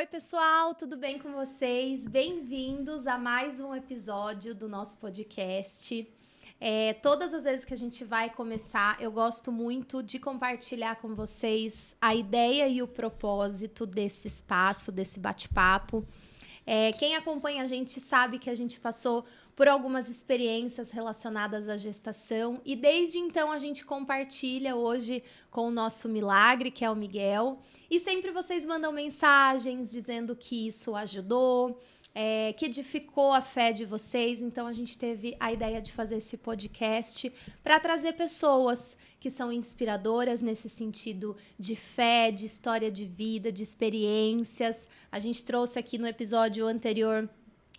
Oi, pessoal, tudo bem com vocês? Bem-vindos a mais um episódio do nosso podcast. Todas as vezes que a gente vai começar, eu gosto muito de compartilhar com vocês a ideia e o propósito desse espaço, desse bate-papo. Quem acompanha a gente sabe que a gente passou por algumas experiências relacionadas à gestação e desde então a gente compartilha hoje com o nosso milagre, que é o Miguel, e sempre vocês mandam mensagens dizendo que isso ajudou, que edificou a fé de vocês. Então a gente teve a ideia de fazer esse podcast para trazer pessoas que são inspiradoras nesse sentido de fé, de história de vida, de experiências. A gente trouxe aqui no episódio anterior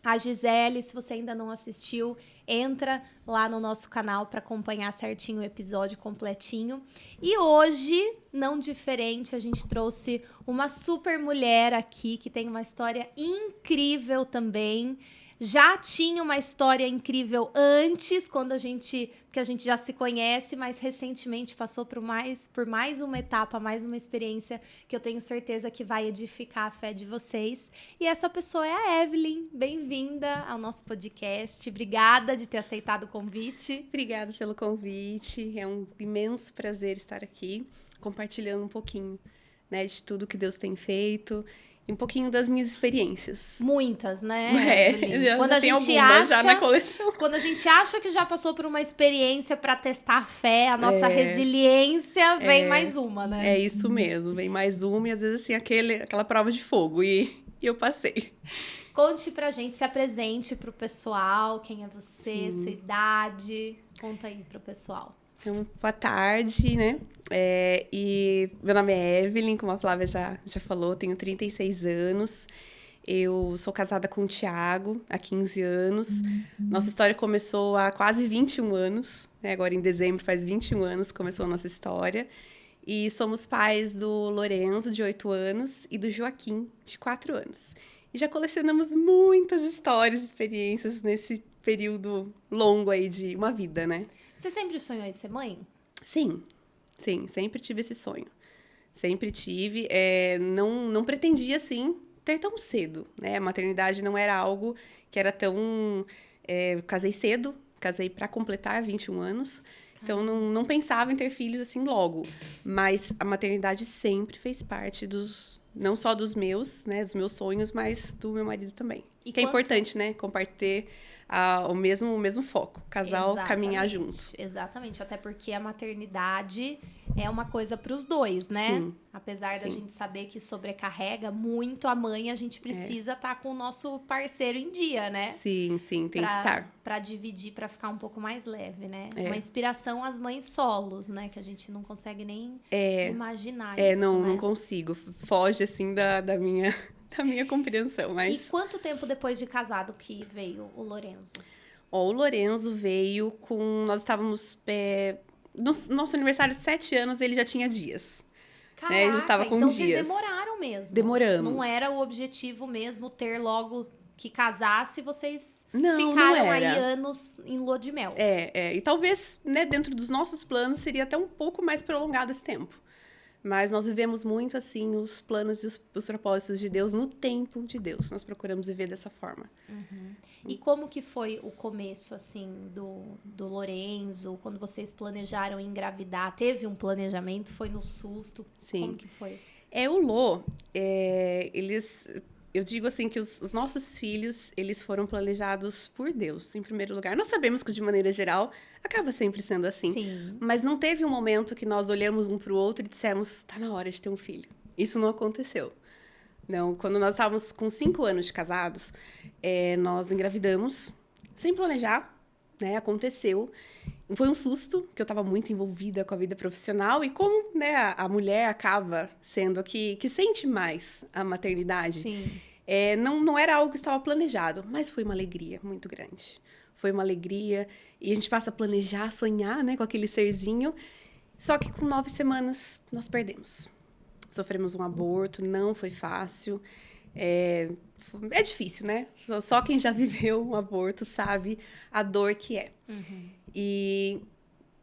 a Gisele. Se você ainda não assistiu, entra lá no nosso canal para acompanhar certinho o episódio completinho. E hoje, não diferente, a gente trouxe uma super mulher aqui que tem uma história incrível também. Já tinha uma história incrível antes, porque a gente já se conhece, mas recentemente passou por mais uma etapa, mais uma experiência que eu tenho certeza que vai edificar a fé de vocês. E essa pessoa é a Evelyn. Bem-vinda ao nosso podcast. Obrigada de ter aceitado o convite. Obrigada pelo convite. É um imenso prazer estar aqui, compartilhando um pouquinho, né, de tudo que Deus tem feito. Um pouquinho das minhas experiências. Muitas, né? Quando a gente acha, já na coleção. Quando a gente acha que já passou por uma experiência para testar a fé, a nossa resiliência, vem mais uma, né? É isso mesmo, vem mais uma e às vezes assim aquela prova de fogo e eu passei. Conte pra gente, se apresente pro pessoal, quem é você, sua idade, conta aí pro pessoal. Então, boa tarde, né? E meu nome é Evelyn, como a Flávia já falou, tenho 36 anos. Eu sou casada com o Thiago há 15 anos. Nossa história começou há quase 21 anos, né? Agora em dezembro faz 21 anos que começou a nossa história. E somos pais do Lorenzo, de 8 anos, e do Joaquim, de 4 anos. E já colecionamos muitas histórias, experiências nesse período longo aí de uma vida, né? Você sempre sonhou em ser mãe? Sim, sempre tive esse sonho. Sempre tive. Não pretendia, assim, ter tão cedo, né? A maternidade não era algo que era tão... casei cedo, casei para completar 21 anos. Então, não pensava em ter filhos, assim, logo. Mas a maternidade sempre fez parte não só dos meus, né? Dos meus sonhos, mas do meu marido também. Que é importante, né? Compartilhar o mesmo foco, o casal caminhar junto. Exatamente, até porque a maternidade é uma coisa para os dois, né? Sim. Apesar da gente saber que sobrecarrega muito a mãe, a gente precisa estar com o nosso parceiro em dia, né? Sim, tem que estar. Para dividir, para ficar um pouco mais leve, né? Uma inspiração às mães solos, né? Que a gente não consegue nem imaginar isso, não consigo. Foge, assim, da minha compreensão, mas... E quanto tempo depois de casado que veio o Lorenzo? O Lorenzo veio nós estávamos... no nosso aniversário de 7 anos, ele já tinha dias. Caraca, né? Ele já estava com então dias. vocês demoraram mesmo. Demoramos. Não era o objetivo mesmo ter logo que casasse, vocês não ficaram era. aí anos em lua de mel. E talvez, né, dentro dos nossos planos, seria até um pouco mais prolongado esse tempo. Mas nós vivemos muito, assim, os planos e os propósitos de Deus no tempo de Deus. Nós procuramos viver dessa forma. Uhum. E como que foi o começo, assim, do Lorenzo? Quando vocês planejaram engravidar? Teve um planejamento? Foi no susto? Sim. Como que foi? O Lô, eu digo assim que os nossos filhos, eles foram planejados por Deus, em primeiro lugar. Nós sabemos que, de maneira geral, acaba sempre sendo assim. Sim. Mas não teve um momento que nós olhamos um para o outro e dissemos, tá na hora de ter um filho. Isso não aconteceu. Não, quando nós estávamos com 5 anos de casados, nós engravidamos, sem planejar, né? Aconteceu. Foi um susto, que eu estava muito envolvida com a vida profissional. E como, né, a mulher acaba sendo que sente mais a maternidade. Sim. Não era algo que estava planejado, mas foi uma alegria muito grande. Foi uma alegria. E a gente passa a planejar, sonhar, né, com aquele serzinho. Só que com 9 semanas, nós perdemos. Sofremos um aborto, não foi fácil. É difícil, né? Só quem já viveu um aborto sabe a dor que é. Uhum. E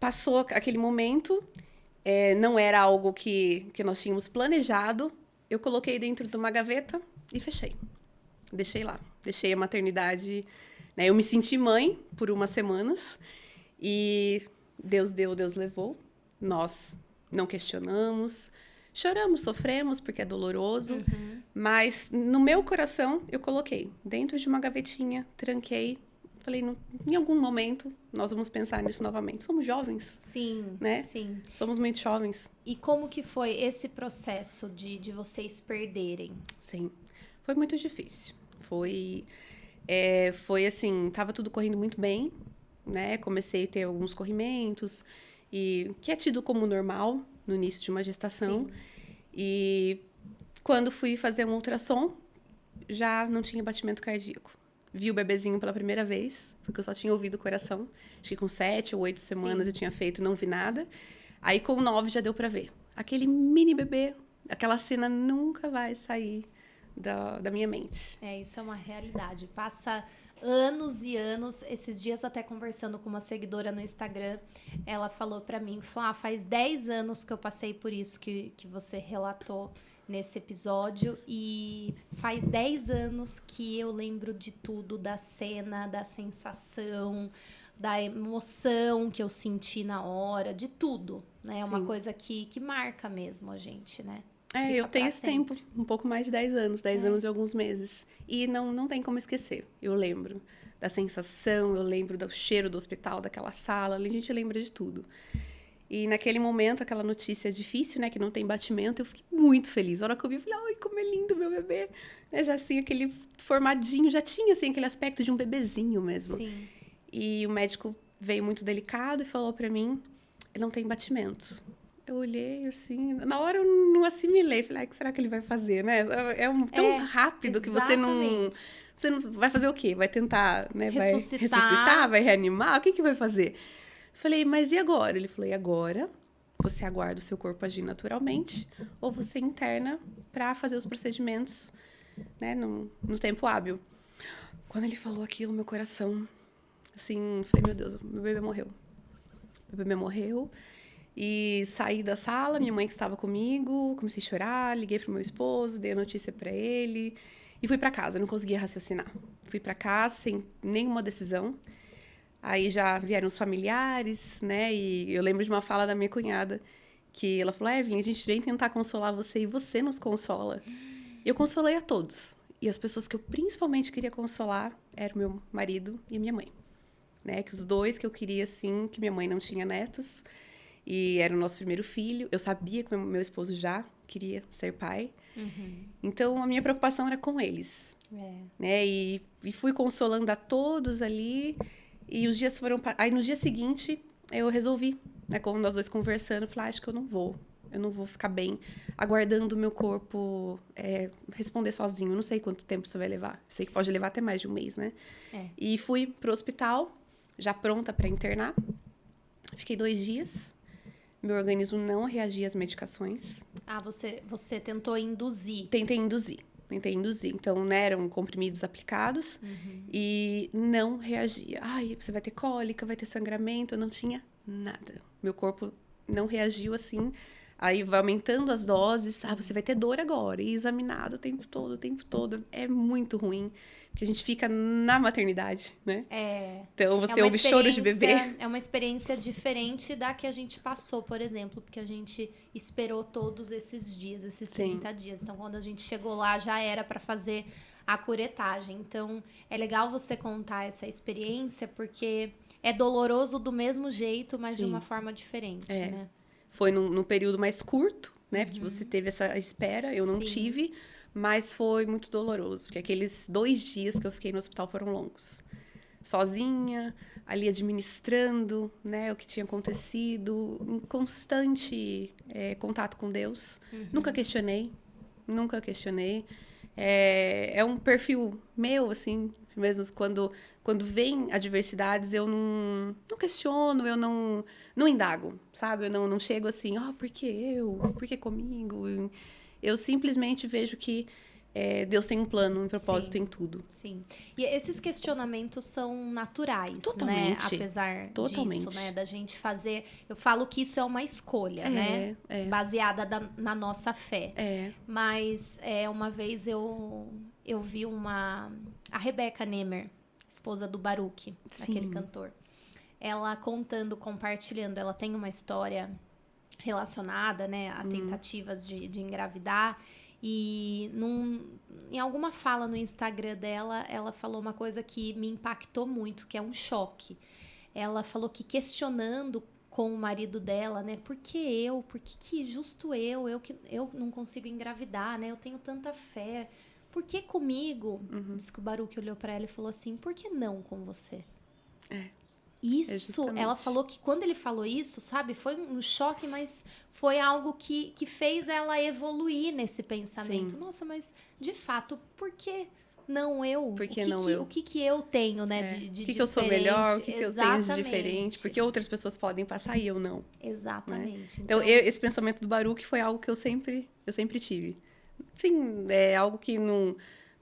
passou aquele momento, não era algo que nós tínhamos planejado. Eu coloquei dentro de uma gaveta, E fechei. Deixei lá. Deixei a maternidade, né? Eu me senti mãe por umas semanas e Deus deu, Deus levou. Nós não questionamos, choramos, sofremos porque é doloroso, mas no meu coração eu coloquei dentro de uma gavetinha, tranquei, falei, em algum momento nós vamos pensar nisso novamente. Somos jovens. Sim, né? sim. Somos muito jovens. E como que foi esse processo de vocês perderem? Sim, foi muito difícil. Foi assim, tava tudo correndo muito bem, né? Comecei a ter alguns corrimentos, e que é tido como normal no início de uma gestação. Sim. E quando fui fazer um ultrassom, já não tinha batimento cardíaco. Vi o bebezinho pela primeira vez, porque eu só tinha ouvido o coração. Acho que com 7 ou 8 semanas. Sim. Eu tinha feito e não vi nada. Aí com 9 já deu pra ver. Aquele mini bebê, aquela cena nunca vai sair da minha mente. Isso é uma realidade. Passa anos e anos. Esses dias até conversando com uma seguidora no Instagram, ela falou pra mim, faz 10 anos que eu passei por isso que você relatou nesse episódio, e faz 10 anos que eu lembro de tudo, da cena, da sensação, da emoção que eu senti na hora, de tudo, né? É uma coisa que marca mesmo a gente, né? Eu tenho esse tempo, um pouco mais de 10 anos, 10 anos e alguns meses. E não tem como esquecer. Eu lembro da sensação, eu lembro do cheiro do hospital, daquela sala, a gente lembra de tudo. E naquele momento, aquela notícia difícil, né, que não tem batimento, eu fiquei muito feliz. A hora que eu vi, eu falei, ai, como é lindo meu bebê. Já assim, aquele formadinho, já tinha assim, aquele aspecto de um bebezinho mesmo. Sim. E o médico veio muito delicado e falou pra mim, ele não tem batimentos. Eu olhei assim, na hora eu não assimilei, falei, o que será que ele vai fazer, né? Tão rápido que você não vai fazer o quê? Vai tentar, né? Ressuscitar. Vai ressuscitar, vai reanimar, o que vai fazer? Falei, mas e agora? Ele falou, e agora? Você aguarda o seu corpo agir naturalmente ou você interna para fazer os procedimentos, né, no tempo hábil. Quando ele falou aquilo, meu coração, assim, falei, meu Deus, meu bebê morreu. Meu bebê morreu. E saí da sala, minha mãe que estava comigo, comecei a chorar, liguei pro meu esposo, dei a notícia para ele e fui para casa, não conseguia raciocinar. Fui para casa sem nenhuma decisão. Aí já vieram os familiares, né? E eu lembro de uma fala da minha cunhada, que ela falou, Evelyn, a gente vem tentar consolar você e você nos consola. Eu consolei a todos. E as pessoas que eu principalmente queria consolar eram meu marido e minha mãe. Né? Que os dois que eu queria, assim, que minha mãe não tinha netos. E era o nosso primeiro filho. Eu sabia que meu esposo já queria ser pai. Então, a minha preocupação era com eles. Né? E fui consolando a todos ali. E os dias foram... Aí, no dia seguinte, eu resolvi, né? Como nós dois conversando, falei, acho que eu não vou ficar bem aguardando o meu corpo responder sozinho. Eu não sei quanto tempo isso vai levar. Eu sei que pode levar até mais de um mês, né? E fui pro hospital, já pronta para internar. Fiquei 2 dias. Meu organismo não reagia às medicações. Você tentou induzir. Tentei induzir. Então, né, eram comprimidos aplicados e não reagia. Ai, você vai ter cólica, vai ter sangramento. Eu não tinha nada. Meu corpo não reagiu assim. Aí vai aumentando as doses. Você vai ter dor agora. E examinado o tempo todo. É muito ruim. Porque a gente fica na maternidade, né? Então, você ouve choro de bebê. É uma experiência diferente da que a gente passou, por exemplo. Porque a gente esperou todos esses dias, esses 30 dias. Então, quando a gente chegou lá, já era para fazer a curetagem. Então, é legal você contar essa experiência, porque é doloroso do mesmo jeito, mas de uma forma diferente, né? Foi num período mais curto, né? Porque você teve essa espera, eu não tive. Mas foi muito doloroso, porque aqueles 2 dias que eu fiquei no hospital foram longos. Sozinha, ali administrando, né, o que tinha acontecido, em constante contato com Deus. Nunca questionei. É um perfil meu, assim, mesmo quando vem adversidades, eu não questiono, eu não indago, sabe? Eu não chego assim, por que eu? Por que comigo? Eu simplesmente vejo que Deus tem um plano, um propósito Sim. em tudo. Sim. E esses questionamentos são naturais, Totalmente. né? Apesar Totalmente. disso, né? Da gente fazer... Eu falo que isso é uma escolha, né? Baseada na nossa fé. Mas uma vez eu vi a Rebeca Nemer, esposa do Baruch, aquele cantor. Ela compartilhando, ela tem uma história relacionada, né, a tentativas de engravidar. E em alguma fala no Instagram dela, ela falou uma coisa que me impactou muito, que é um choque. Ela falou que questionando com o marido dela, né, por que eu? Por que justo eu que eu não consigo engravidar, né? Eu tenho tanta fé. Por que comigo? Diz que o Baruch olhou pra ela e falou assim, por que não com você? Isso, ela falou que quando ele falou isso, sabe, foi um choque, mas foi algo que fez ela evoluir nesse pensamento. Sim. Nossa, mas de fato, por que não eu? Por que não eu? O que eu tenho, né, de O que diferente? eu sou melhor? O que eu tenho de Exatamente. diferente? Porque outras pessoas podem passar e eu não. Exatamente. Né? Então, esse pensamento do Baruch foi algo que eu sempre tive. Sim, é algo que não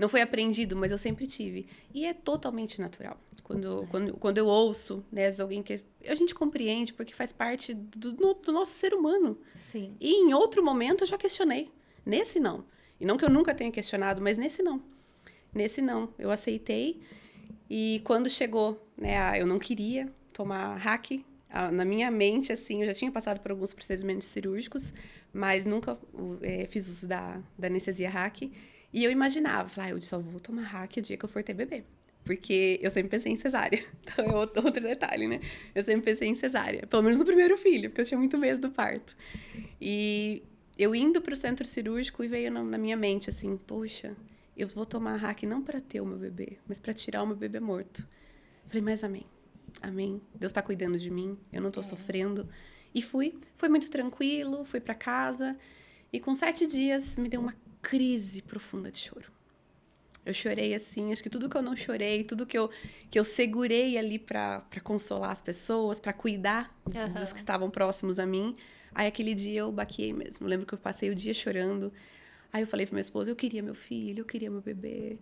foi aprendido, mas eu sempre tive. E é totalmente natural. Quando eu ouço, né, alguém que a gente compreende, porque faz parte do nosso ser humano. Sim. E em outro momento eu já questionei. Nesse não. E não que eu nunca tenha questionado, mas nesse não. Nesse não. Eu aceitei. E quando chegou, né, eu não queria tomar hack. Na minha mente, assim, eu já tinha passado por alguns procedimentos cirúrgicos, mas nunca fiz uso da anestesia hack. E eu imaginava, eu só vou tomar hack o dia que eu for ter bebê. Porque eu sempre pensei em cesárea. Então, é outro detalhe, né? Eu sempre pensei em cesárea. Pelo menos no primeiro filho, porque eu tinha muito medo do parto. E eu indo pro centro cirúrgico e veio na minha mente, assim, poxa, eu vou tomar hack não para ter o meu bebê, mas para tirar o meu bebê morto. Falei, mas amém. Amém. Deus tá cuidando de mim, eu não tô sofrendo. E foi muito tranquilo, fui para casa. E com 7 dias me deu uma crise profunda de choro. Eu chorei assim, acho que tudo que eu não chorei, tudo que eu segurei ali pra consolar as pessoas, pra cuidar dos que estavam próximos a mim. Aí aquele dia eu baqueei mesmo. Eu lembro que eu passei o dia chorando. Aí eu falei pro meu esposo, eu queria meu filho, eu queria meu bebê.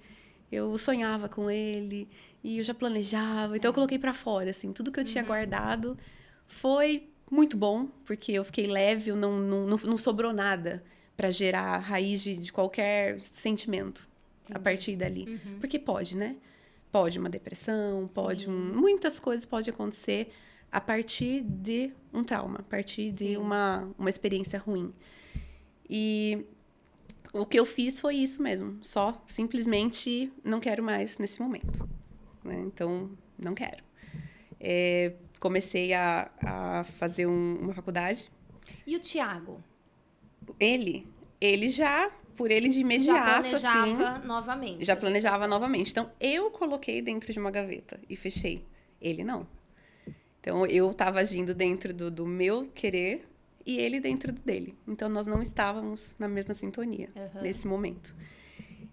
Eu sonhava com ele e eu já planejava. Então eu coloquei pra fora, assim, tudo que eu tinha guardado. Foi muito bom, porque eu fiquei leve, não sobrou nada pra gerar raiz de qualquer sentimento. A partir dali. Porque pode, né? Pode uma depressão, muitas coisas podem acontecer a partir de um trauma, a partir de uma experiência ruim. E o que eu fiz foi isso mesmo. Só, simplesmente, não quero mais nesse momento. Né? Então, não quero. Comecei a fazer uma faculdade. E o Thiago? Ele já... Por ele de imediato, já planejava assim... novamente. Já planejava novamente. Então, eu coloquei dentro de uma gaveta e fechei. Ele não. Então, eu estava agindo dentro do meu querer e ele dentro dele. Então, nós não estávamos na mesma sintonia nesse momento.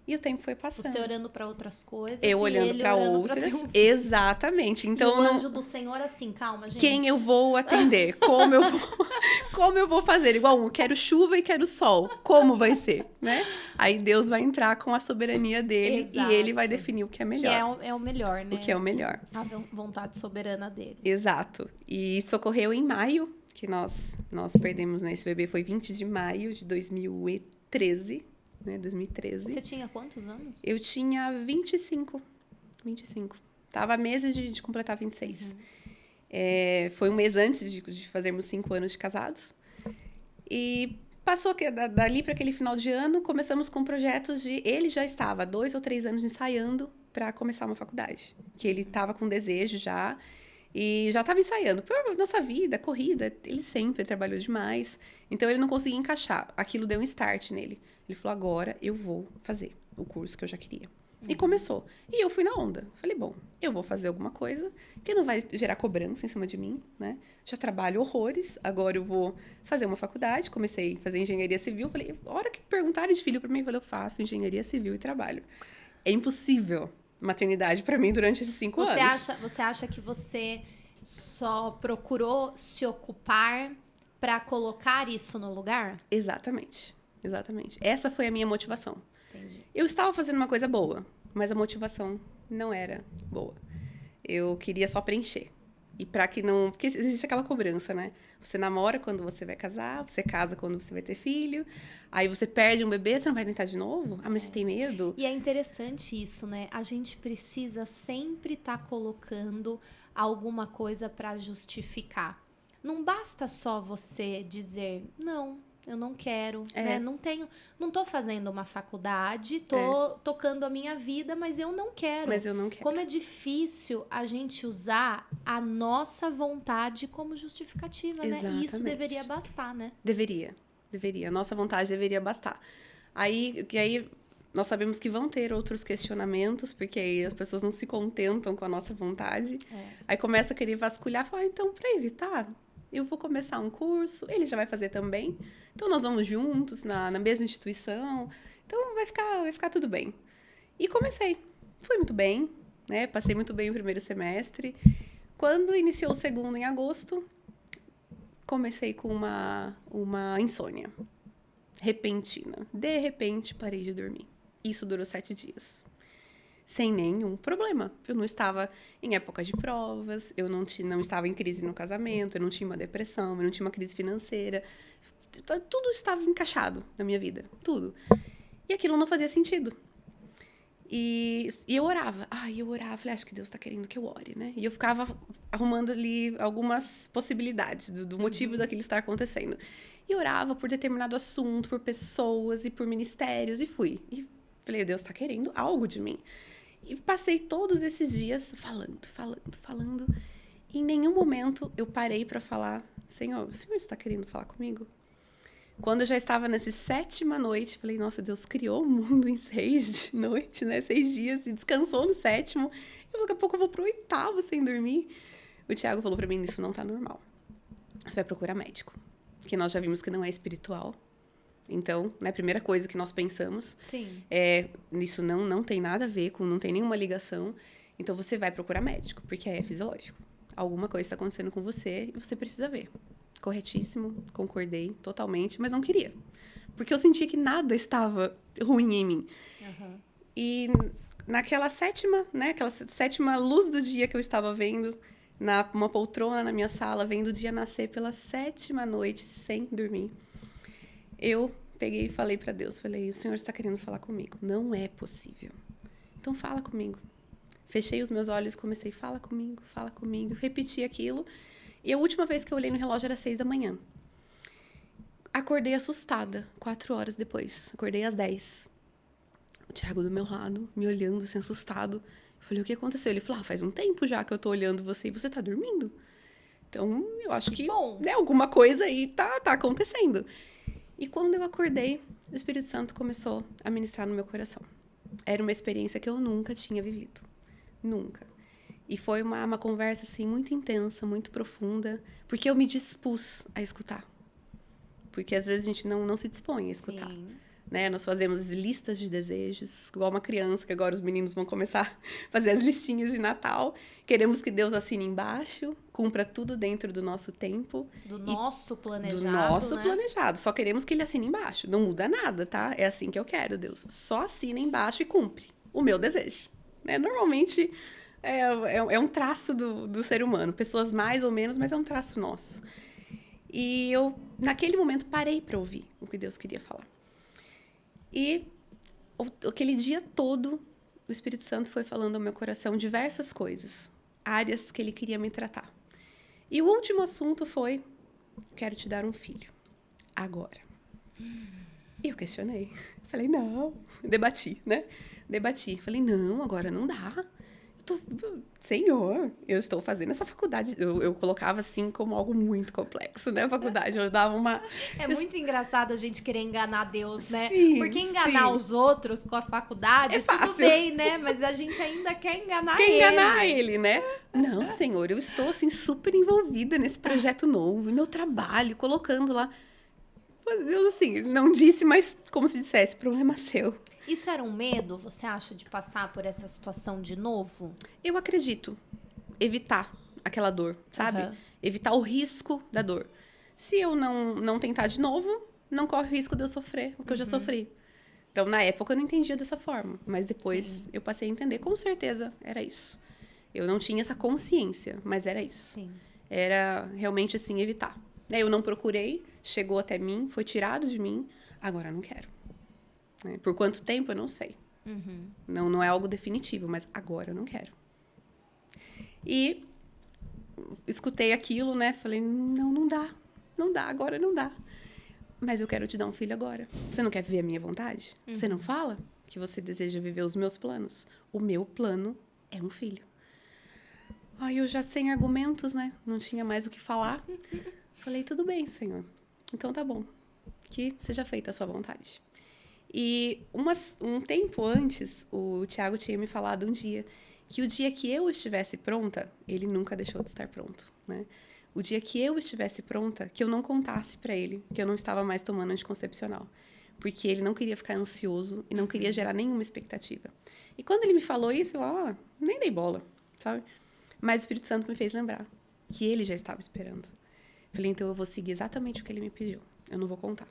E o tempo foi passando. Você olhando para outras coisas. Eu olhando para outras. Exatamente. Então, e o anjo do Senhor assim, calma, gente. Quem eu vou atender? Como eu vou fazer? Igual eu quero chuva e quero sol. Como vai ser? Né? Aí Deus vai entrar com a soberania dele. Exato. E ele vai definir o que é melhor. Que é o melhor, né? O que é o melhor. A vontade soberana dele. Exato. E isso ocorreu em maio, que nós perdemos, né? Esse bebê foi 20 de maio de 2013. Né, 2013. Você tinha quantos anos? Eu tinha 25. Tava a meses de completar 26. Foi um mês antes de fazermos 5 anos de casados. E passou dali para aquele final de ano, começamos com projetos de... Ele já estava há 2 ou 3 anos ensaiando para começar uma faculdade. Que ele estava com desejo já. E já estava ensaiando. Por nossa vida, corrida, ele sempre trabalhou demais. Então, ele não conseguia encaixar. Aquilo deu um start nele. Ele falou, agora eu vou fazer o curso que eu já queria. E começou. E eu fui na onda. Falei, bom, eu vou fazer alguma coisa que não vai gerar cobrança em cima de mim, né? Já trabalho horrores, agora eu vou fazer uma faculdade. Comecei a fazer engenharia civil. Falei, a hora que perguntarem de filho para mim, eu falei, eu faço engenharia civil e trabalho. É impossível maternidade para mim durante esses 5 anos. Você acha que você só procurou se ocupar para colocar isso no lugar? Exatamente. Essa foi a minha motivação. Entendi. Eu estava fazendo uma coisa boa, mas a motivação não era boa. Eu queria só preencher. E para que não... Porque existe aquela cobrança, né? Você namora quando você vai casar, você casa quando você vai ter filho, aí você perde um bebê, você não vai tentar de novo? Ah, mas você tem medo? E é interessante isso, né? A gente precisa sempre estar colocando alguma coisa para justificar. Não basta só você dizer, não, eu não quero, né? Não tô fazendo uma faculdade, tô tocando a minha vida, mas eu não quero. Mas eu não quero. Como é difícil a gente usar a nossa vontade como justificativa, né? E isso Exatamente. deveria bastar, né? Deveria. A nossa vontade deveria bastar. Aí nós sabemos que vão ter outros questionamentos, porque aí as pessoas não se contentam com a nossa vontade. Aí começa a querer vasculhar, falar, então, para evitar, eu vou começar um curso, ele já vai fazer também, então nós vamos juntos na mesma instituição, então vai ficar tudo bem. E comecei. Fui muito bem, né? Passei muito bem o primeiro semestre. Quando iniciou o segundo, em agosto, comecei com uma insônia repentina. De repente, parei de dormir. Isso durou 7 dias. Sem nenhum problema. Eu não estava em época de provas, eu não estava em crise no casamento, eu não tinha uma depressão, eu não tinha uma crise financeira. Tudo estava encaixado na minha vida. Tudo. E aquilo não fazia sentido. E eu orava. Falei, acho que Deus está querendo que eu ore, né? E eu ficava arrumando ali algumas possibilidades do motivo daquilo estar acontecendo. E orava por determinado assunto, por pessoas e por ministérios, e fui. E falei, Deus está querendo algo de mim. E passei todos esses dias falando. E em nenhum momento eu parei para falar, Senhor, o Senhor está querendo falar comigo? Quando eu já estava nessa 7ª noite, falei, nossa, Deus criou o mundo em 6 noites, né? 6 dias, e descansou no 7º. E daqui a pouco eu vou pro 8º sem dormir. O Thiago falou para mim, isso não tá normal. Você vai procurar médico. Porque nós já vimos que não é espiritual. Então, né, a primeira coisa que nós pensamos isso não tem nada a ver com, não tem nenhuma ligação. Então, você vai procurar médico, porque é fisiológico. Alguma coisa está acontecendo com você e você precisa ver. Corretíssimo, concordei totalmente, mas não queria. Porque eu sentia que nada estava ruim em mim. Uhum. E naquela 7ª, né, aquela 7ª luz do dia que eu estava vendo, uma poltrona na minha sala, vendo o dia nascer pela 7ª noite, sem dormir, eu peguei e falei para Deus, falei, o Senhor está querendo falar comigo. Não é possível. Então fala comigo. Fechei os meus olhos e comecei, fala comigo. Repeti aquilo. E a última vez que eu olhei no relógio era 6 da manhã. Acordei assustada, 4 horas depois. Acordei às 10. O Thiago do meu lado, me olhando, assim, assustado. Eu falei, o que aconteceu? Ele falou, faz um tempo já que eu tô olhando você e você tá dormindo. Então, eu acho que né, alguma coisa aí tá acontecendo. E quando eu acordei, o Espírito Santo começou a ministrar no meu coração. Era uma experiência que eu nunca tinha vivido. Nunca. E foi uma conversa, assim, muito intensa, muito profunda, porque eu me dispus a escutar. Porque, às vezes, a gente não se dispõe a escutar. Sim. Né? Nós fazemos listas de desejos, igual uma criança, que agora os meninos vão começar a fazer as listinhas de Natal. Queremos que Deus assine embaixo, cumpra tudo dentro do nosso tempo. Do nosso planejado, do nosso né? planejado. Só queremos que ele assine embaixo. Não muda nada, tá? É assim que eu quero, Deus. Só assina embaixo e cumpre o meu desejo. Né? Normalmente, é um traço do ser humano. Pessoas mais ou menos, mas é um traço nosso. E eu, naquele momento, parei para ouvir o que Deus queria falar. E aquele dia todo, o Espírito Santo foi falando ao meu coração diversas coisas, áreas que ele queria me tratar. E o último assunto foi, quero te dar um filho, agora. E eu questionei. Falei, não. Debati, né? Falei, não, agora não dá. Senhor, eu estou fazendo essa faculdade. Eu colocava assim como algo muito complexo, né? A faculdade, eu dava uma... muito engraçado a gente querer enganar Deus, né? Sim, porque enganar os outros com a faculdade, tudo bem, né? Mas a gente ainda quer enganar ele. Quer enganar ele, né? Não, Senhor, eu estou assim super envolvida nesse projeto novo, meu trabalho, colocando lá. Mas Deus, assim, não disse, mas como se dissesse, problema seu. Isso era um medo, você acha, de passar por essa situação de novo? Eu acredito. Evitar aquela dor, sabe? Uhum. Evitar o risco da dor. Se eu não tentar de novo, não corre o risco de eu sofrer o que eu já sofri. Então, na época, eu não entendia dessa forma. Mas depois, Sim. eu passei a entender. Com certeza, era isso. Eu não tinha essa consciência, mas era isso. Sim. Era realmente, assim, evitar. Eu não procurei, chegou até mim, foi tirado de mim. Agora, eu não quero. Né? Por quanto tempo, eu não sei. Uhum. Não é algo definitivo, mas agora eu não quero. E escutei aquilo, né? Falei, não dá. Não dá, agora não dá. Mas eu quero te dar um filho agora. Você não quer viver a minha vontade? Você não fala que você deseja viver os meus planos? O meu plano é um filho. Aí eu já sem argumentos, né? Não tinha mais o que falar. Falei, tudo bem, Senhor. Então tá bom. Que seja feita a sua vontade. E um tempo antes, o Tiago tinha me falado um dia que o dia que eu estivesse pronta, ele nunca deixou de estar pronto, né? O dia que eu estivesse pronta, que eu não contasse para ele que eu não estava mais tomando anticoncepcional. Porque ele não queria ficar ansioso e não queria gerar nenhuma expectativa. E quando ele me falou isso, eu nem dei bola, sabe? Mas o Espírito Santo me fez lembrar que ele já estava esperando. Falei, então eu vou seguir exatamente o que ele me pediu. Eu não vou contar.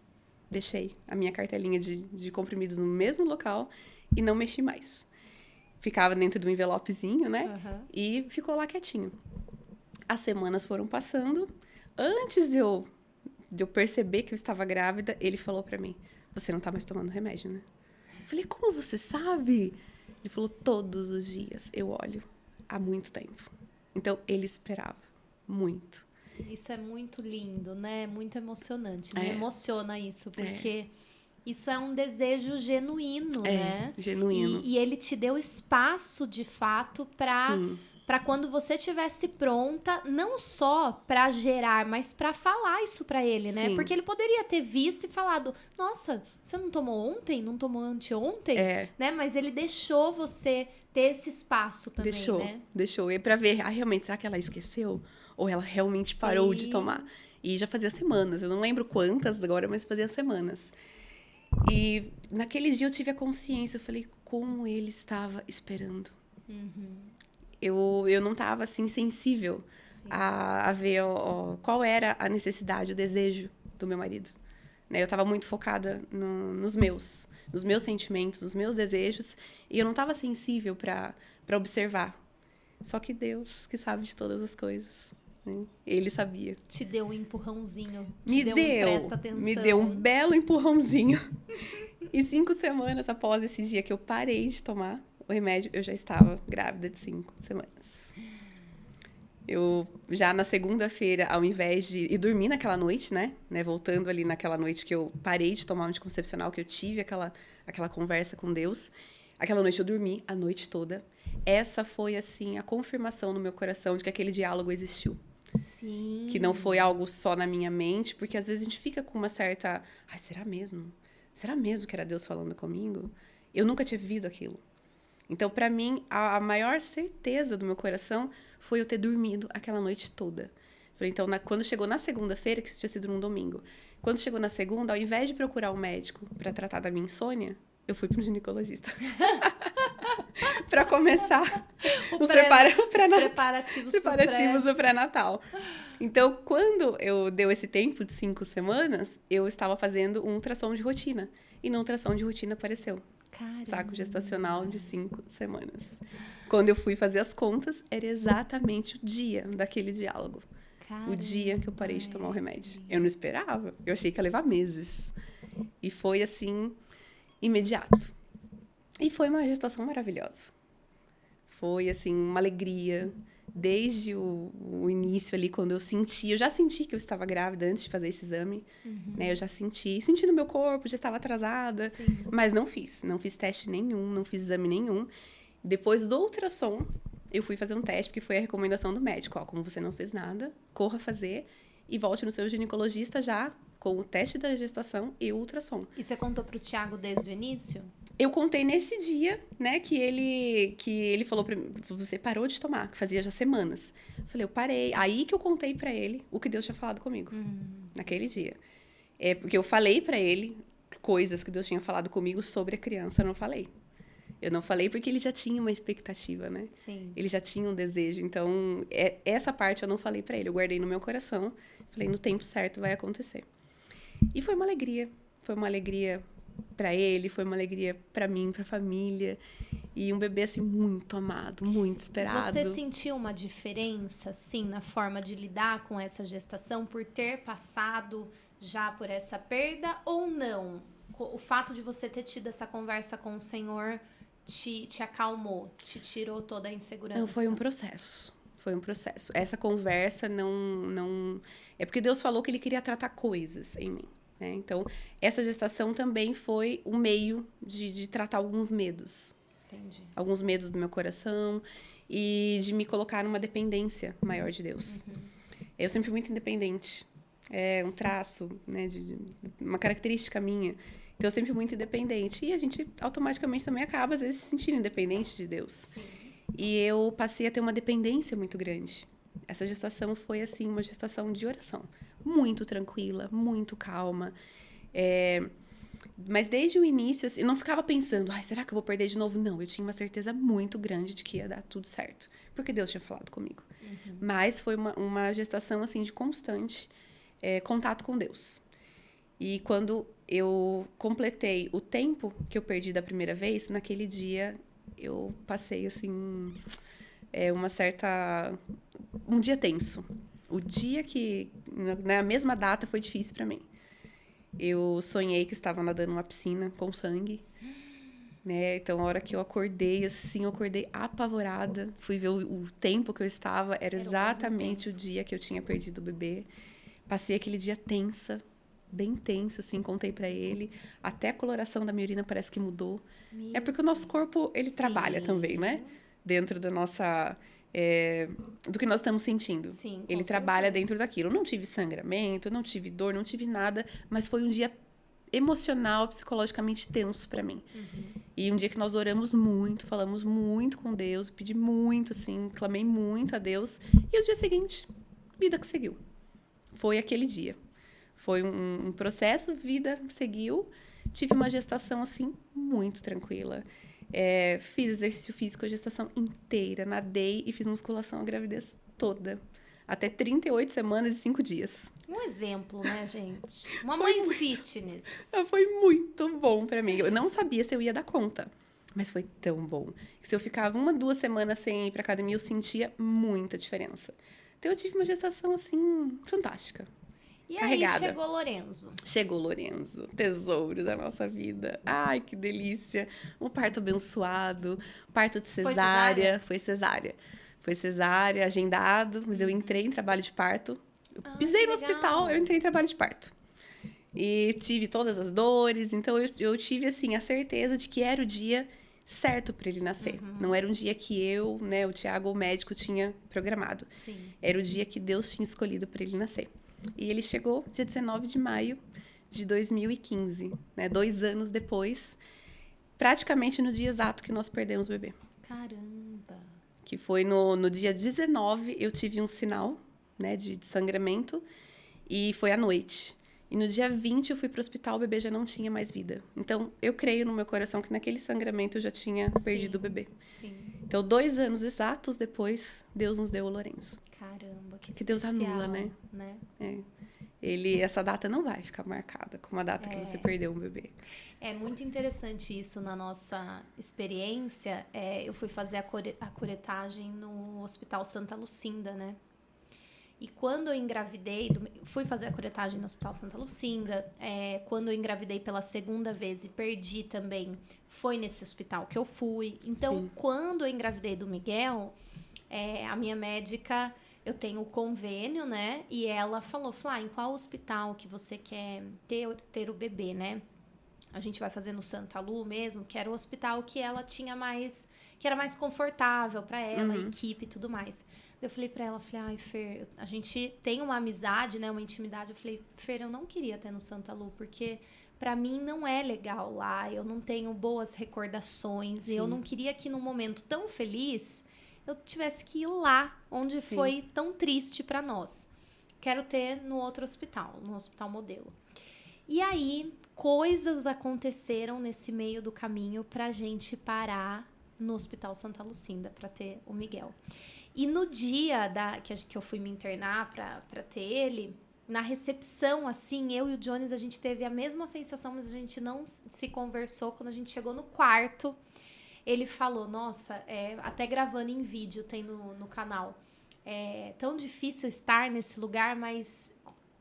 Deixei a minha cartelinha de comprimidos no mesmo local e não mexi mais. Ficava dentro do envelopezinho, né? Uhum. E ficou lá quietinho. As semanas foram passando. Antes de eu perceber que eu estava grávida, ele falou pra mim, você não tá mais tomando remédio, né? Eu falei, como você sabe? Ele falou, todos os dias eu olho. Há muito tempo. Então, ele esperava. Muito. Isso é muito lindo, né? Muito emocionante. Me emociona isso, porque isso é um desejo genuíno, né? Genuíno. E ele te deu espaço, de fato, para quando você estivesse pronta, não só para gerar, mas para falar isso para ele, né? Sim. Porque ele poderia ter visto e falado, nossa, você não tomou ontem? Não tomou anteontem? Né? Mas ele deixou você ter esse espaço também, né? Deixou. E pra ver, realmente, será que ela esqueceu? Ou ela realmente parou de tomar? E já fazia semanas, eu não lembro quantas agora, mas fazia semanas. E naquele dia eu tive a consciência, eu falei, como ele estava esperando. Eu não estava, assim, sensível a ver qual era a necessidade, o desejo do meu marido. Né? Eu estava muito focada nos meus sentimentos, nos meus desejos, e eu não estava sensível para observar. Só que Deus, que sabe de todas as coisas, né? Ele sabia. Te deu um empurrãozinho. Presta atenção. Me deu um belo empurrãozinho. E 5 semanas após esse dia que eu parei de tomar o remédio, eu já estava grávida de 5 semanas. Eu, já na segunda-feira, ao invés de ir dormir naquela noite, né? Voltando ali naquela noite que eu parei de tomar o anticoncepcional, que eu tive aquela conversa com Deus. Aquela noite eu dormi a noite toda. Essa foi, assim, a confirmação no meu coração de que aquele diálogo existiu. Sim. Que não foi algo só na minha mente, porque às vezes a gente fica com uma certa... Ai, será mesmo? Será mesmo que era Deus falando comigo? Eu nunca tinha vivido aquilo. Então, para mim, a maior certeza do meu coração foi eu ter dormido aquela noite toda. Falei, então, quando chegou na segunda-feira, que isso tinha sido num domingo, quando chegou na segunda, ao invés de procurar um médico para tratar da minha insônia, eu fui para um ginecologista. Para começar os preparativos do pré-natal. Então, quando eu deu esse tempo de 5 semanas, eu estava fazendo um ultrassom de rotina. E no ultrassom de rotina apareceu saco gestacional de 5 semanas. Quando eu fui fazer as contas, era exatamente o dia daquele diálogo. Caramba. O dia que eu parei de tomar o remédio. Eu não esperava. Eu achei que ia levar meses. E foi, assim, imediato. E foi uma gestação maravilhosa. Foi, assim, uma alegria. Desde o início ali, quando eu já senti que eu estava grávida antes de fazer esse exame, né? Eu já senti no meu corpo, já estava atrasada, mas não fiz teste nenhum, não fiz exame nenhum. Depois do ultrassom, eu fui fazer um teste, porque foi a recomendação do médico, como você não fez nada, corra fazer e volte no seu ginecologista já com o teste da gestação e o ultrassom. E você contou pro Tiago desde o início? Eu contei nesse dia, né, que ele falou pra mim, você parou de tomar, que fazia já semanas. Eu falei, eu parei. Aí que eu contei pra ele o que Deus tinha falado comigo, naquele dia. Porque eu falei pra ele coisas que Deus tinha falado comigo sobre a criança, eu não falei. Eu não falei porque ele já tinha uma expectativa, né? Sim. Ele já tinha um desejo. Então, essa parte eu não falei pra ele. Eu guardei no meu coração. Falei, no tempo certo vai acontecer. E foi uma alegria. Foi uma alegria para ele, foi uma alegria para mim, para a família. E um bebê, assim, muito amado, muito esperado. Você sentiu uma diferença, assim, na forma de lidar com essa gestação por ter passado já por essa perda ou não? O fato de você ter tido essa conversa com o Senhor te acalmou, te tirou toda a insegurança? Não, foi um processo. Foi um processo. Essa conversa não... É porque Deus falou que Ele queria tratar coisas em mim, né? Então, essa gestação também foi um meio de tratar alguns medos. Entendi. Alguns medos do meu coração e de me colocar numa dependência maior de Deus. Eu sempre fui muito independente. É um traço, né, uma característica minha. Então, eu sempre fui muito independente. E a gente automaticamente também acaba, às vezes, se sentindo independente de Deus. Sim. E eu passei a ter uma dependência muito grande. Essa gestação foi, assim, uma gestação de oração. Muito tranquila, muito calma. Mas desde o início, assim, eu não ficava pensando, será que eu vou perder de novo? Não, eu tinha uma certeza muito grande de que ia dar tudo certo. Porque Deus tinha falado comigo. Mas foi uma gestação, assim, de constante contato com Deus. E quando eu completei o tempo que eu perdi da primeira vez, naquele dia eu passei, assim, um dia tenso. O dia que, na mesma data, foi difícil para mim. Eu sonhei que eu estava nadando numa piscina com sangue, né? Então, a hora que eu acordei, assim, eu acordei apavorada. Fui ver o tempo que eu estava, era exatamente o dia que eu tinha perdido o bebê. Passei aquele dia tensa, bem tensa, assim, contei pra ele. Até a coloração da minha urina parece que mudou. É porque o nosso corpo, ele trabalha também, né? Dentro da nossa... do que nós estamos sentindo. Sim, ele trabalha dentro daquilo. Eu não tive sangramento, não tive dor, não tive nada, mas foi um dia emocional, psicologicamente tenso pra mim. E um dia que nós oramos muito, falamos muito com Deus, pedi muito, assim, clamei muito a Deus. E o dia seguinte, vida que seguiu. Foi aquele dia. Foi um processo, vida seguiu. Tive uma gestação, assim, muito tranquila. Fiz exercício físico a gestação inteira, nadei e fiz musculação a gravidez toda. Até 38 semanas e 5 dias. Um exemplo, né, gente? Uma mãe fitness. Foi muito bom pra mim. Eu não sabia se eu ia dar conta, mas foi tão bom. Se eu ficava 1, 2 semanas sem ir pra academia, eu sentia muita diferença. Então, eu tive uma gestação, assim, fantástica. E carregada. Aí chegou Lorenzo. Chegou Lorenzo, tesouro da nossa vida. Ai, que delícia. Um parto abençoado, parto de cesárea. Foi cesárea, agendado, mas eu entrei em trabalho de parto. Eu pisei no hospital, eu entrei em trabalho de parto. E tive todas as dores, então eu tive, assim, a certeza de que era o dia certo para ele nascer. Não era um dia que eu, né, o Tiago, o médico, tinha programado. Sim. Era o dia que Deus tinha escolhido para ele nascer. E ele chegou dia 19 de maio de 2015, né? 2 anos depois, praticamente no dia exato que nós perdemos o bebê. Caramba! Que foi no dia 19, eu tive um sinal, né, de sangramento, e foi à noite. E no dia 20 eu fui para o hospital, o bebê já não tinha mais vida. Então, eu creio no meu coração que naquele sangramento eu já tinha perdido o bebê. Sim. Então, 2 anos exatos depois, Deus nos deu o Lorenzo. Caramba, que Deus anula, né? Essa data não vai ficar marcada como a data que você perdeu um bebê. É muito interessante isso na nossa experiência. Eu fui fazer a curetagem no Hospital Santa Lucinda, né? E quando eu engravidei, fui fazer a curetagem no Hospital Santa Lucinda, quando eu engravidei pela segunda vez e perdi também, foi nesse hospital que eu fui. Então, Sim. Quando eu engravidei do Miguel, a minha médica, eu tenho o convênio, né? E ela falou, em qual hospital que você quer ter o bebê, né? A gente vai fazer no Santa Lu mesmo, que era o hospital que ela tinha mais... que era mais confortável para ela, a equipe e tudo mais. Eu falei pra ela, ai, Fer, a gente tem uma amizade, né, uma intimidade. Eu falei, Fer, eu não queria ter no Santa Lu, porque pra mim não é legal lá, eu não tenho boas recordações. Sim. E eu não queria que num momento tão feliz eu tivesse que ir lá, onde Sim. foi tão triste pra nós. Quero ter no outro hospital, no hospital modelo. E aí, coisas aconteceram nesse meio do caminho pra gente parar no Hospital Santa Lucinda pra ter o Miguel. E no dia que eu fui me internar pra ter ele, na recepção, assim, eu e o Jones, a gente teve a mesma sensação, mas a gente não se conversou. Quando a gente chegou no quarto, ele falou, nossa, até gravando em vídeo, tem no canal. É tão difícil estar nesse lugar, mas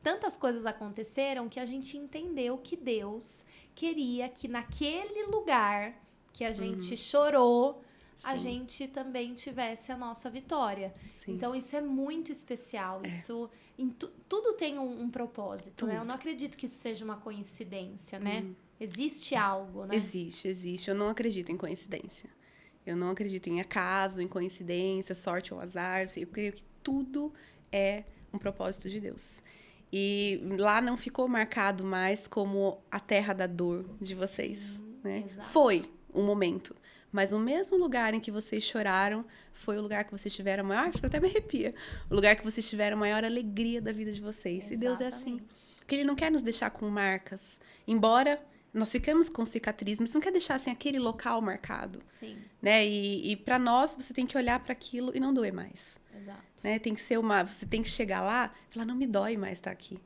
tantas coisas aconteceram que a gente entendeu que Deus queria que naquele lugar que a gente chorou, a gente também tivesse a nossa vitória. Sim. Então, isso é muito especial. Isso, tudo tem um propósito, né? Eu não acredito que isso seja uma coincidência, né? Existe algo, né? Existe. Eu não acredito em coincidência. Eu não acredito em acaso, em coincidência, sorte ou azar. Eu creio que tudo é um propósito de Deus. E lá não ficou marcado mais como a terra da dor de vocês, né? Exato. Foi um momento. Mas o mesmo lugar em que vocês choraram foi o lugar que vocês tiveram a maior... Acho que até me arrepia. O lugar que vocês tiveram a maior alegria da vida de vocês. Exatamente. E Deus é assim. Porque Ele não quer nos deixar com marcas. Embora nós ficamos com cicatriz, mas não quer deixar assim, aquele local marcado. Sim. Né? E para nós, você tem que olhar para aquilo e não doer mais. Exato. Né? Tem que ser você tem que chegar lá e falar, não me dói mais estar aqui.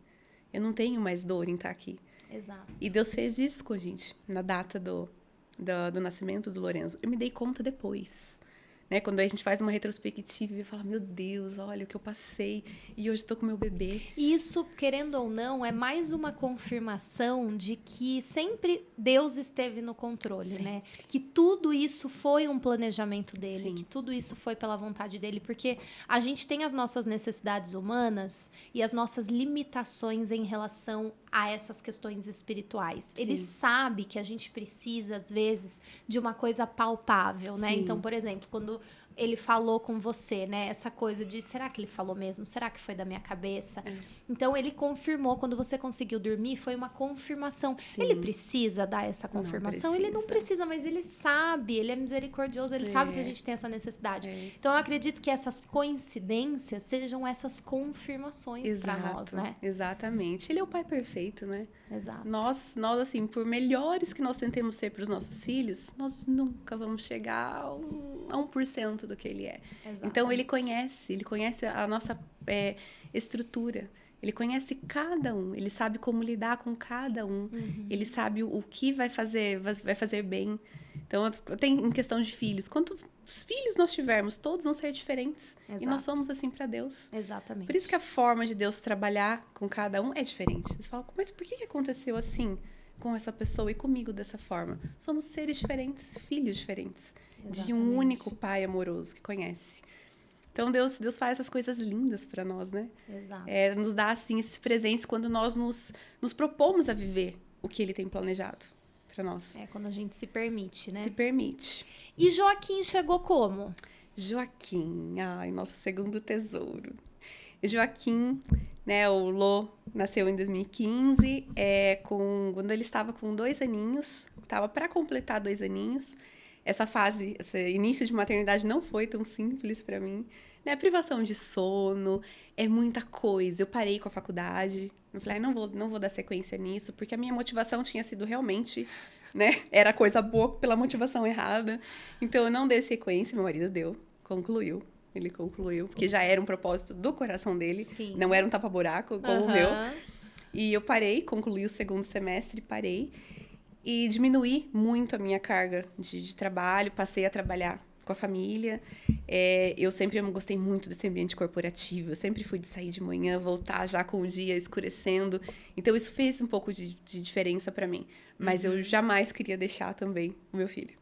Eu não tenho mais dor em estar aqui. Exato. E Deus fez isso com a gente, na data do nascimento do Lorenzo. Eu me dei conta depois. Né? Quando a gente faz uma retrospectiva e fala, meu Deus, olha o que eu passei e hoje estou com meu bebê. Isso, querendo ou não, é mais uma confirmação de que sempre Deus esteve no controle, Sim. né? Que tudo isso foi um planejamento dele, Sim. que tudo isso foi pela vontade dele, porque a gente tem as nossas necessidades humanas e as nossas limitações em relação a essas questões espirituais. Sim. Ele sabe que a gente precisa, às vezes, de uma coisa palpável, né? Sim. Então, por exemplo, quando ele falou com você, né? Essa coisa de, será que ele falou mesmo? Será que foi da minha cabeça? Então, ele confirmou, quando você conseguiu dormir, foi uma confirmação. Sim. Ele precisa dar essa confirmação? Ele não precisa, mas ele sabe, ele é misericordioso, ele sabe que a gente tem essa necessidade. Então, eu acredito que essas coincidências sejam essas confirmações para nós, né? Exatamente. Ele é o pai perfeito, né? Exato. Nós, assim, por melhores que nós tentemos ser para os nossos filhos, nós nunca vamos chegar a 1% do que ele é. Exatamente. Então, ele conhece a nossa estrutura. Ele conhece cada um, ele sabe como lidar com cada um, ele sabe o que vai fazer bem. Então, em questão de filhos, quantos filhos nós tivermos, todos vão ser diferentes. Exato. E nós somos assim para Deus. Exatamente. Por isso que a forma de Deus trabalhar com cada um é diferente. Você fala, mas por que aconteceu assim com essa pessoa e comigo dessa forma? Somos seres diferentes, filhos diferentes. Exatamente. De um único Pai amoroso que conhece. Então, Deus faz essas coisas lindas para nós, né? Exato. Nos dá, assim, esses presentes quando nós nos propomos a viver o que Ele tem planejado para nós. Quando a gente se permite, né? Se permite. E Joaquim chegou como? Joaquim, nosso segundo tesouro. Joaquim, né, o Lô nasceu em 2015, quando ele estava com 2 aninhos, estava para completar 2 aninhos. Essa fase, esse início de maternidade não foi tão simples para mim, né? Privação de sono, é muita coisa. Eu parei com a faculdade, eu falei, não vou dar sequência nisso, porque a minha motivação tinha sido realmente, né? Era coisa boa pela motivação errada. Então, eu não dei sequência, meu marido concluiu. Ele concluiu, porque já era um propósito do coração dele. Sim. Não era um tapa-buraco como o meu. E eu parei, concluí o 2º semestre, parei. E diminuí muito a minha carga de trabalho, passei a trabalhar com a família. Eu sempre gostei muito desse ambiente corporativo, eu sempre fui de sair de manhã, voltar já com o dia escurecendo. Então, isso fez um pouco de diferença para mim. Mas eu jamais queria deixar também o meu filho.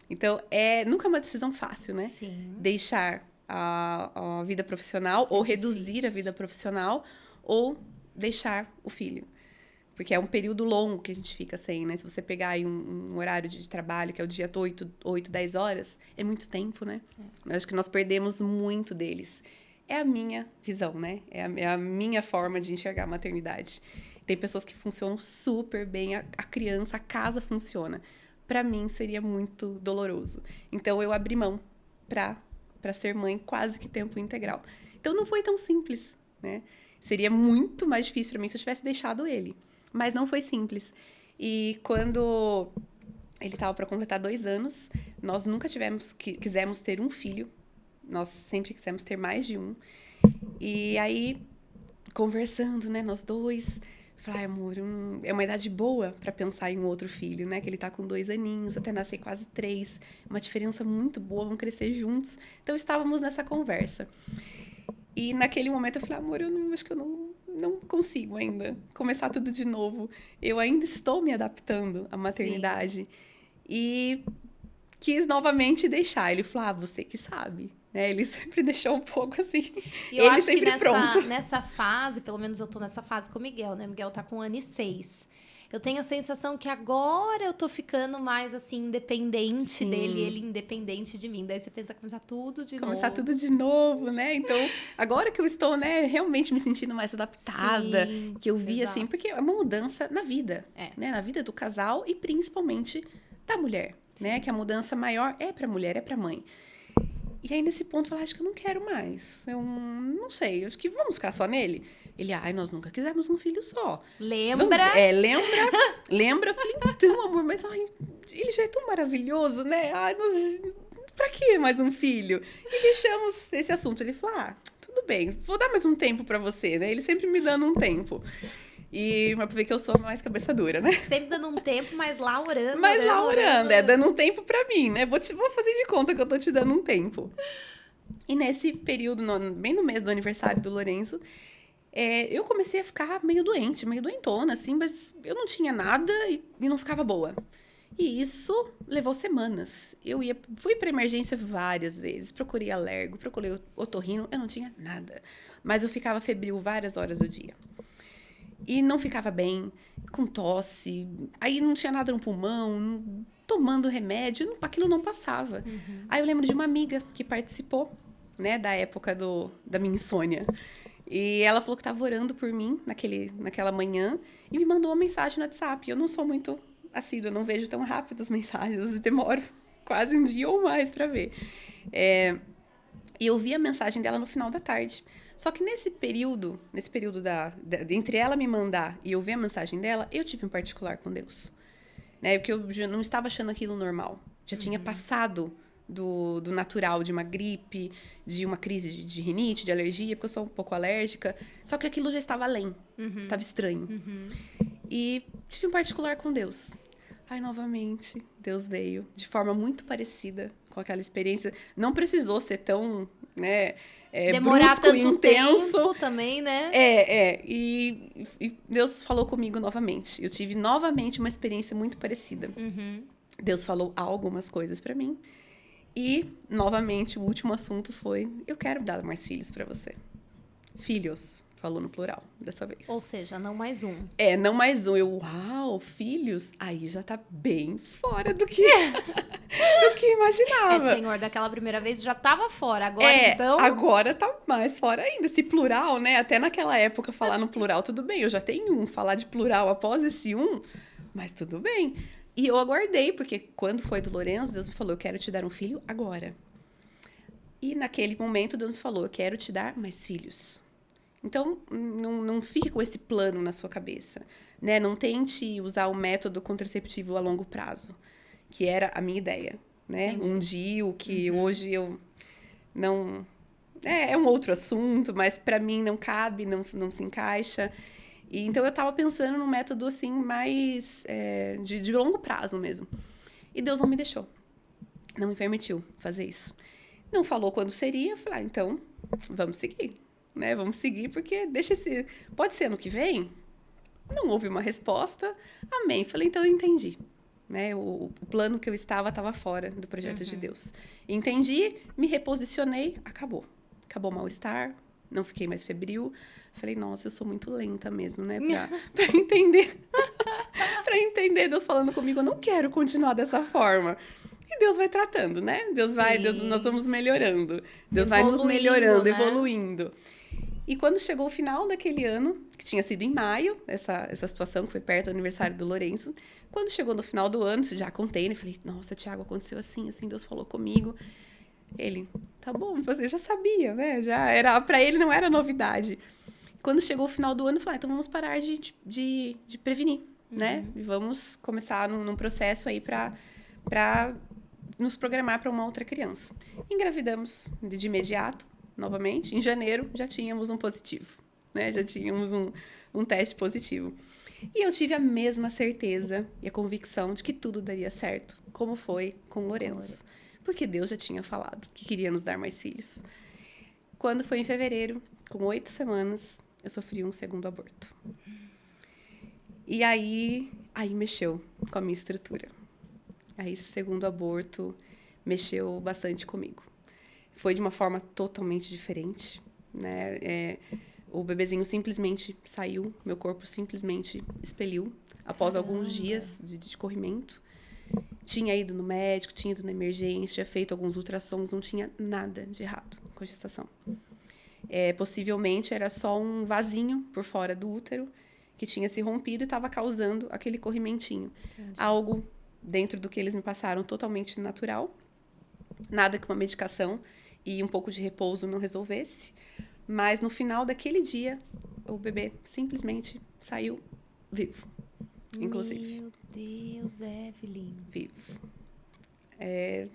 Então, nunca é uma decisão fácil, né? Sim. Deixar a vida profissional, ou reduzir a vida profissional, ou deixar o filho. Porque é um período longo que a gente fica sem, né? Se você pegar aí um horário de trabalho, que é o dia 8, 10 horas, é muito tempo, né? Eu acho que nós perdemos muito deles. É a minha visão, né? É a minha forma de enxergar a maternidade. Tem pessoas que funcionam super bem, a criança, a casa funciona. Para mim, seria muito doloroso. Então, eu abri mão para ser mãe quase que tempo integral. Então, não foi tão simples, né? Seria muito mais difícil para mim se eu tivesse deixado ele. Mas não foi simples. E quando ele estava para completar 2 anos, nós nunca quisemos ter um filho. Nós sempre quisemos ter mais de um. E aí, conversando, né, nós dois. Falei, amor, é uma idade boa para pensar em um outro filho, né? Que ele tá com 2 aninhos, até nascer quase 3. Uma diferença muito boa, vão crescer juntos. Então, estávamos nessa conversa. E naquele momento eu falei, amor, acho que eu não consigo ainda começar tudo de novo. Eu ainda estou me adaptando à maternidade. Sim. E quis novamente deixar. Ele falou, você que sabe. Né? Ele sempre deixou um pouco assim. E eu acho que nessa fase, pelo menos eu tô nessa fase com o Miguel, né? O Miguel tá com 1 ano e 6. Eu tenho a sensação que agora eu tô ficando mais, assim, independente Sim. dele, ele independente de mim. Daí você pensa começar tudo de novo. Começar tudo de novo, né? Então, agora que eu estou, né, realmente me sentindo mais adaptada, Sim, que eu vi, assim, porque é uma mudança na vida, né? Na vida do casal e principalmente da mulher, Sim. né? Que a mudança maior é pra mulher, é pra mãe. E aí, nesse ponto, eu falei, acho que eu não quero mais. Eu não sei, acho que vamos ficar só nele. Ele, nós nunca quisemos um filho só. Lembra? Lembra. Eu falei, então, amor, mas ele já é tão maravilhoso, né? Pra que mais um filho? E deixamos esse assunto. Ele falou, tudo bem, vou dar mais um tempo pra você, né? Ele sempre me dando um tempo. Mas pra ver que eu sou mais cabeça dura, né? Sempre dando um tempo, mas lá orando. Dando um tempo pra mim, né? Vou fazer de conta que eu tô te dando um tempo. E nesse período, bem no mês do aniversário do Lourenço, eu comecei a ficar meio doentona, assim, mas eu não tinha nada e não ficava boa. E isso levou semanas. Fui pra emergência várias vezes, procurei alergo, procurei otorrino, eu não tinha nada. Mas eu ficava febril várias horas do dia. E não ficava bem, com tosse, aí não tinha nada no pulmão, tomando remédio, aquilo não passava. Uhum. Aí eu lembro de uma amiga que participou, né, da época da minha insônia. E ela falou que estava orando por mim naquela manhã e me mandou uma mensagem no WhatsApp. Eu não sou muito assídua, eu não vejo tão rápido as mensagens, às vezes demoro quase um dia ou mais para ver. E eu vi a mensagem dela no final da tarde. Só que nesse período entre ela me mandar e eu ver a mensagem dela, eu tive um particular com Deus. Né? Porque eu já não estava achando aquilo normal. Já tinha passado do natural, de uma gripe, de uma crise de rinite, de alergia, porque eu sou um pouco alérgica. Só que aquilo já estava além, estava estranho. E tive um particular com Deus. Aí, novamente, Deus veio de forma muito parecida com aquela experiência. Não precisou ser tão, né, demorar brusco tanto e intenso. Tempo também, né? E Deus falou comigo novamente. Eu tive novamente uma experiência muito parecida. Deus falou algumas coisas pra mim. E, novamente, o último assunto foi, eu quero dar mais filhos pra você. Filhos. Falou no plural, dessa vez. Ou seja, não mais um. Não mais um. Uau, filhos? Aí já tá bem fora do que imaginava. Senhor, daquela primeira vez já tava fora. Agora, então... Agora tá mais fora ainda. Se plural, né? Até naquela época, falar no plural, tudo bem. Eu já tenho um. Falar de plural após esse mas tudo bem. E eu aguardei, porque quando foi do Lourenço, Deus me falou, eu quero te dar um filho agora. E naquele momento, Deus me falou, eu quero te dar mais filhos. Então, não fique com esse plano na sua cabeça, né? Não tente usar o método contraceptivo a longo prazo, que era a minha ideia, né? Entendi. Um DIU, que hoje eu não... É um outro assunto, mas para mim não cabe, não se encaixa. E, então, eu estava pensando num método, assim, mais de longo prazo mesmo. E Deus não me deixou. Não me permitiu fazer isso. Não falou quando seria, eu falei, então, vamos seguir. Né? Vamos seguir, porque pode ser ano que vem? Não houve uma resposta. Amém. Falei, então eu entendi. Né? O plano que eu estava fora do projeto de Deus. Entendi, me reposicionei, acabou. Acabou o mal-estar, não fiquei mais febril. Falei, nossa, eu sou muito lenta mesmo, né? Pra entender. Pra entender Deus falando comigo, eu não quero continuar dessa forma. E Deus vai tratando, né? Nós vamos melhorando. Deus vai nos melhorando, né? Evoluindo. E quando chegou o final daquele ano, que tinha sido em maio, essa situação que foi perto do aniversário do Lourenço, quando chegou no final do ano, já contei, né? Falei, nossa, Thiago, aconteceu assim, Deus falou comigo. Ele, tá bom, você já sabia, né? Já era, pra ele não era novidade. Quando chegou o final do ano, eu falei, então vamos parar de prevenir, né? E vamos começar num processo aí pra nos programar para uma outra criança. Engravidamos de imediato. Novamente, em janeiro, já tínhamos um positivo. né? Já tínhamos um teste positivo. E eu tive a mesma certeza e a convicção de que tudo daria certo, como foi com Lourenço. Porque Deus já tinha falado que queria nos dar mais filhos. Quando foi em fevereiro, com 8 semanas, eu sofri um segundo aborto. E aí mexeu com a minha estrutura. Aí esse segundo aborto mexeu bastante comigo. Foi de uma forma totalmente diferente, né? O bebezinho simplesmente saiu, meu corpo simplesmente expeliu após alguns dias de corrimento. Tinha ido no médico, tinha ido na emergência, tinha feito alguns ultrassons, não tinha nada de errado com a gestação. Possivelmente era só um vasinho por fora do útero que tinha se rompido e estava causando aquele corrimentinho. Entendi. Algo dentro do que eles me passaram totalmente natural. Nada que uma medicação e um pouco de repouso não resolvesse. Mas no final daquele dia, o bebê simplesmente saiu vivo, inclusive. Meu Deus, Evelyn. Vivo.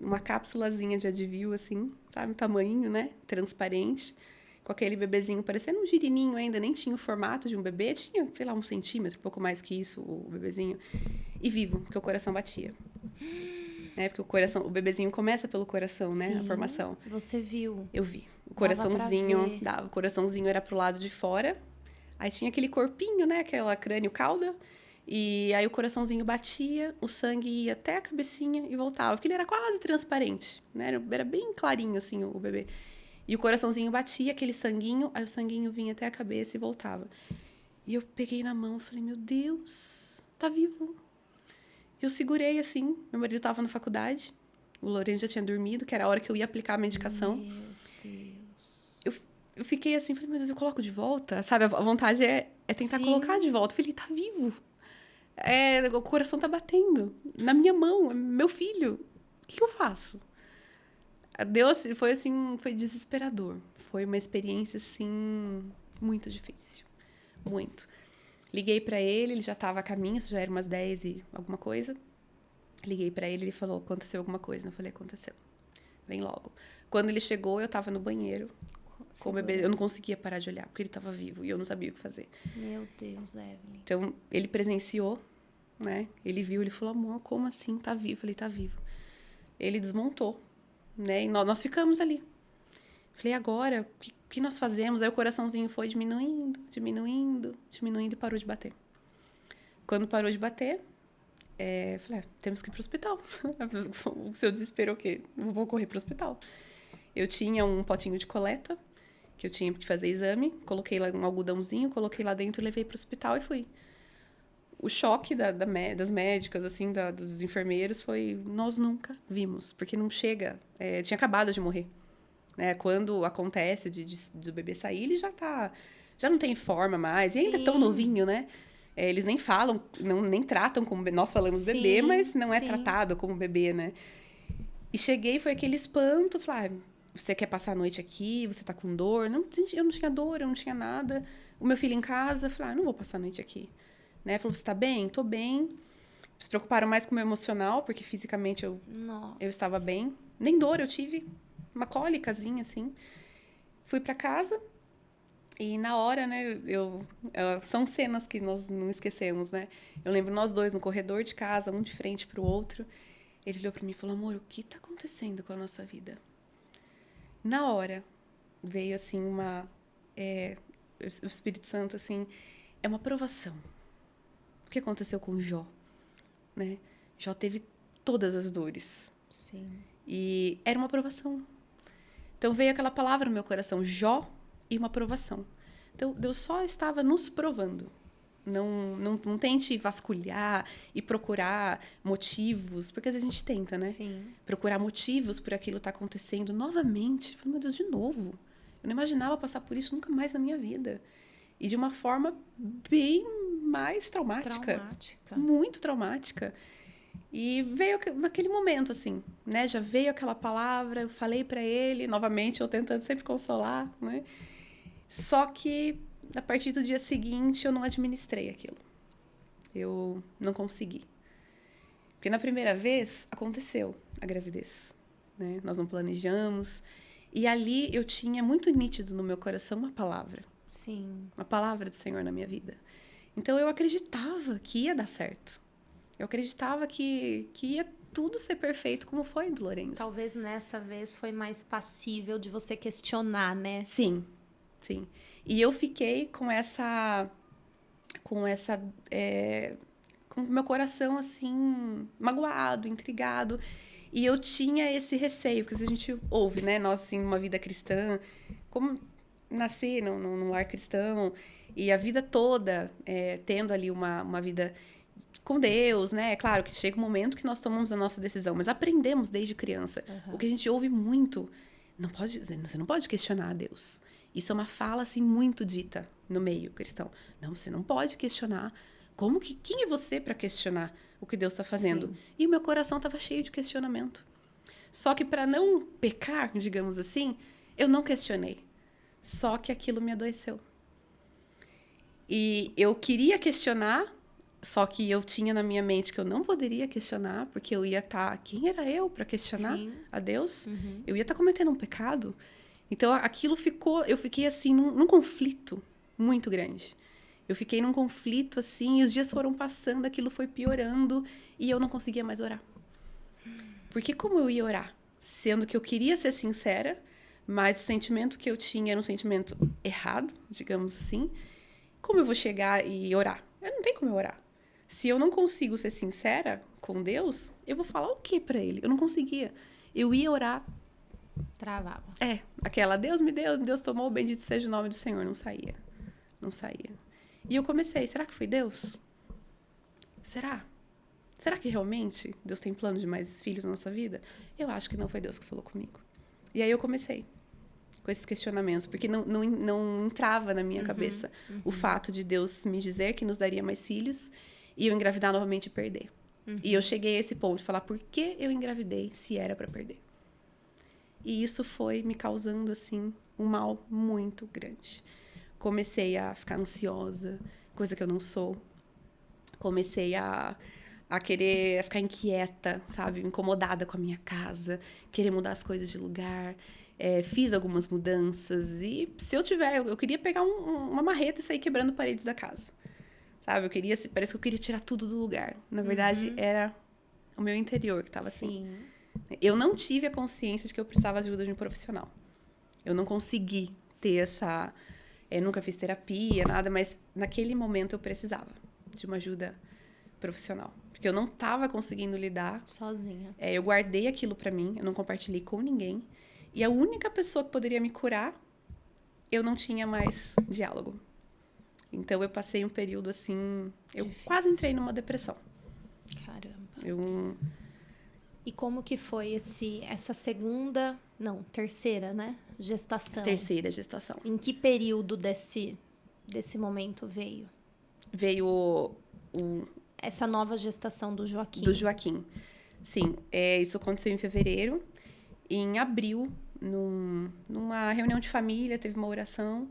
Uma cápsulazinha de Advil, assim, sabe? Um tamanho, né? Transparente. Com aquele bebezinho parecendo um girininho ainda, nem tinha o formato de um bebê. Tinha, sei lá, 1 centímetro, pouco mais que isso, o bebezinho. E vivo, porque o coração batia. Porque o bebezinho começa pelo coração, né? Sim, a formação. Você viu? Eu vi. O coraçãozinho, o coraçãozinho era pro lado de fora. Aí tinha aquele corpinho, né? Aquela crânio-cauda. E aí o coraçãozinho batia, o sangue ia até a cabecinha e voltava. Porque ele era quase transparente, né? Era bem clarinho, assim, o bebê. E o coraçãozinho batia, aquele sanguinho, aí o sanguinho vinha até a cabeça e voltava. E eu peguei na mão e falei, meu Deus, tá vivo. Eu segurei, assim, meu marido estava na faculdade, o Lourenço já tinha dormido, que era a hora que eu ia aplicar a medicação. Meu Deus. Eu fiquei assim, falei, meu Deus, eu coloco de volta? Sabe, a vontade é tentar colocar de volta. Eu falei, tá vivo. O coração tá batendo na minha mão, é meu filho. O que eu faço? Foi desesperador. Foi uma experiência, assim, muito difícil. Muito. Liguei pra ele já estava a caminho, isso já era umas 10 e alguma coisa. Liguei pra ele falou, aconteceu alguma coisa. Eu falei, aconteceu. Vem logo. Quando ele chegou, eu estava no banheiro com o bebê. Eu não conseguia parar de olhar, porque ele estava vivo e eu não sabia o que fazer. Meu Deus, Evelyn. Então, ele presenciou, né? Ele viu, ele falou, amor, como assim? Tá vivo? Eu falei, tá vivo. Ele desmontou, né? E nós ficamos ali. Falei, agora, o que nós fazemos? Aí o coraçãozinho foi diminuindo e parou de bater. Quando parou de bater, falei, temos que ir pro hospital. O seu desespero é o quê? Eu vou correr pro hospital. Eu tinha um potinho de coleta, que eu tinha que fazer exame, coloquei lá um algodãozinho, coloquei lá dentro, levei pro hospital e fui. O choque das médicas, assim, dos enfermeiros foi, nós nunca vimos, porque não chega, tinha acabado de morrer. Quando acontece do bebê sair, ele já não tem forma mais, Sim. E ainda é tão novinho, né? Eles nem falam, nem tratam como nós falamos Sim. bebê, mas não é Sim. tratado como bebê, né? E cheguei, foi aquele espanto, falei, você quer passar a noite aqui? Você tá com dor? Eu não tinha dor, eu não tinha nada. O meu filho em casa, falei, não vou passar a noite aqui. Né? Falou, você tá bem? Tô bem. Se preocuparam mais com o meu emocional, porque fisicamente eu estava bem. Nem dor eu tive. Uma cólicazinha, assim. Fui pra casa e na hora, né, são cenas que nós não esquecemos, né? Eu lembro nós dois no corredor de casa, um de frente pro outro. Ele olhou pra mim e falou, amor, o que tá acontecendo com a nossa vida? Na hora, veio, assim, o Espírito Santo, assim, é uma provação. O que aconteceu com Jó, né? Jó teve todas as dores. Sim. E era uma provação. Então, veio aquela palavra no meu coração, Jó e uma provação. Então, Deus só estava nos provando. Não tente vasculhar e procurar motivos, porque às vezes a gente tenta, né? Sim. Procurar motivos por aquilo estar acontecendo novamente. Eu falei, meu Deus, de novo. Eu não imaginava passar por isso nunca mais na minha vida. E de uma forma bem mais traumática. Muito traumática. E veio naquele momento, assim, né? Já veio aquela palavra, eu falei pra ele, novamente, eu tentando sempre consolar, né? Só que, a partir do dia seguinte, eu não administrei aquilo. Eu não consegui. Porque na primeira vez, aconteceu a gravidez, né? Nós não planejamos. E ali, eu tinha muito nítido no meu coração uma palavra. Sim. Uma palavra do Senhor na minha vida. Então, eu acreditava que ia dar certo. Eu acreditava que ia tudo ser perfeito como foi do Lourenço. Talvez nessa vez foi mais passível de você questionar, né? Sim, sim. E eu fiquei com com o meu coração, assim, magoado, intrigado. E eu tinha esse receio, porque a gente ouve, né? Nós, assim, uma vida cristã, como nasci num lar cristão, e a vida toda tendo ali uma vida com Deus, né? É claro que chega um momento que nós tomamos a nossa decisão, mas aprendemos desde criança. O que a gente ouve muito, você não pode questionar a Deus. Isso é uma fala, assim, muito dita no meio cristão. Não, você não pode questionar. Quem é você para questionar o que Deus está fazendo? Sim. E o meu coração estava cheio de questionamento. Só que para não pecar, digamos assim, eu não questionei. Só que aquilo me adoeceu. E eu queria questionar, só que eu tinha na minha mente que eu não poderia questionar, porque eu ia estar... Quem era eu para questionar Sim. a Deus? Uhum. Eu ia estar cometendo um pecado. Então, aquilo eu fiquei assim, num conflito muito grande. Eu fiquei num conflito, assim, e os dias foram passando, aquilo foi piorando, e eu não conseguia mais orar. Porque como eu ia orar? Sendo que eu queria ser sincera, mas o sentimento que eu tinha era um sentimento errado, digamos assim. Como eu vou chegar e orar? Não tem como eu orar. Se eu não consigo ser sincera com Deus, eu vou falar o quê pra Ele? Eu não conseguia. Eu ia orar. Travava. Aquela, Deus me deu, Deus tomou, bendito seja o nome do Senhor. Não saía. Não saía. E eu comecei, será que foi Deus? Será? Será que realmente Deus tem plano de mais filhos na nossa vida? Eu acho que não foi Deus que falou comigo. E aí eu comecei com esses questionamentos, porque não entrava na minha cabeça o fato de Deus me dizer que nos daria mais filhos e eu engravidar novamente e perder. E eu cheguei a esse ponto de falar, por que eu engravidei se era para perder? E isso foi me causando, assim, um mal muito grande. Comecei a ficar ansiosa, coisa que eu não sou. Comecei a querer ficar inquieta, sabe? Incomodada com a minha casa, querer mudar as coisas de lugar. Fiz algumas mudanças e se eu queria pegar uma marreta e sair quebrando paredes da casa. Sabe? Parece que eu queria tirar tudo do lugar. Na verdade, era o meu interior que estava assim. Eu não tive a consciência de que eu precisava de ajuda de um profissional. Eu não consegui ter essa... nunca fiz terapia, nada, mas naquele momento eu precisava de uma ajuda profissional. Porque eu não estava conseguindo lidar. Sozinha. Eu guardei aquilo pra mim, eu não compartilhei com ninguém. E a única pessoa que poderia me curar, eu não tinha mais diálogo. Então eu passei um período assim... Eu Difícil. quase entrei numa depressão. Caramba. E como que foi essa terceira, né? Gestação. Terceira gestação. Em que período desse momento veio? Veio essa nova gestação do Joaquim. Do Joaquim. Sim, isso aconteceu em fevereiro. E em abril, numa reunião de família, teve uma oração.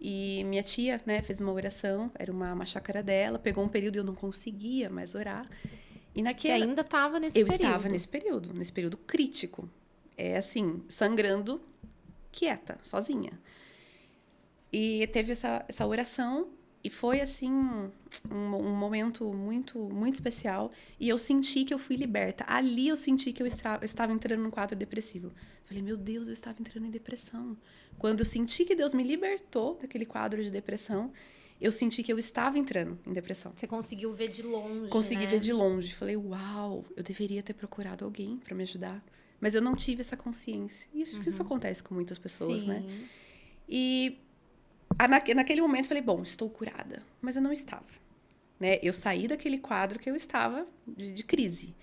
E minha tia, né, fez uma oração. Era uma chácara dela. Pegou um período e eu não conseguia mais orar. E Você ainda estava nesse período? Eu estava nesse período crítico. Assim, sangrando, quieta, sozinha. E teve essa oração. E foi, assim, um momento muito, muito especial. E eu senti que eu fui liberta. Ali eu senti que eu estava entrando num quadro depressivo. Falei, meu Deus, eu estava entrando em depressão. Quando eu senti que Deus me libertou daquele quadro de depressão, eu senti que eu estava entrando em depressão. Você conseguiu ver de longe, Consegui ver de longe. Falei, uau, eu deveria ter procurado alguém para me ajudar. Mas eu não tive essa consciência. E isso acontece com muitas pessoas, né? E... naquele momento, eu falei, bom, estou curada. Mas eu não estava. Né? Eu saí daquele quadro que eu estava de crise.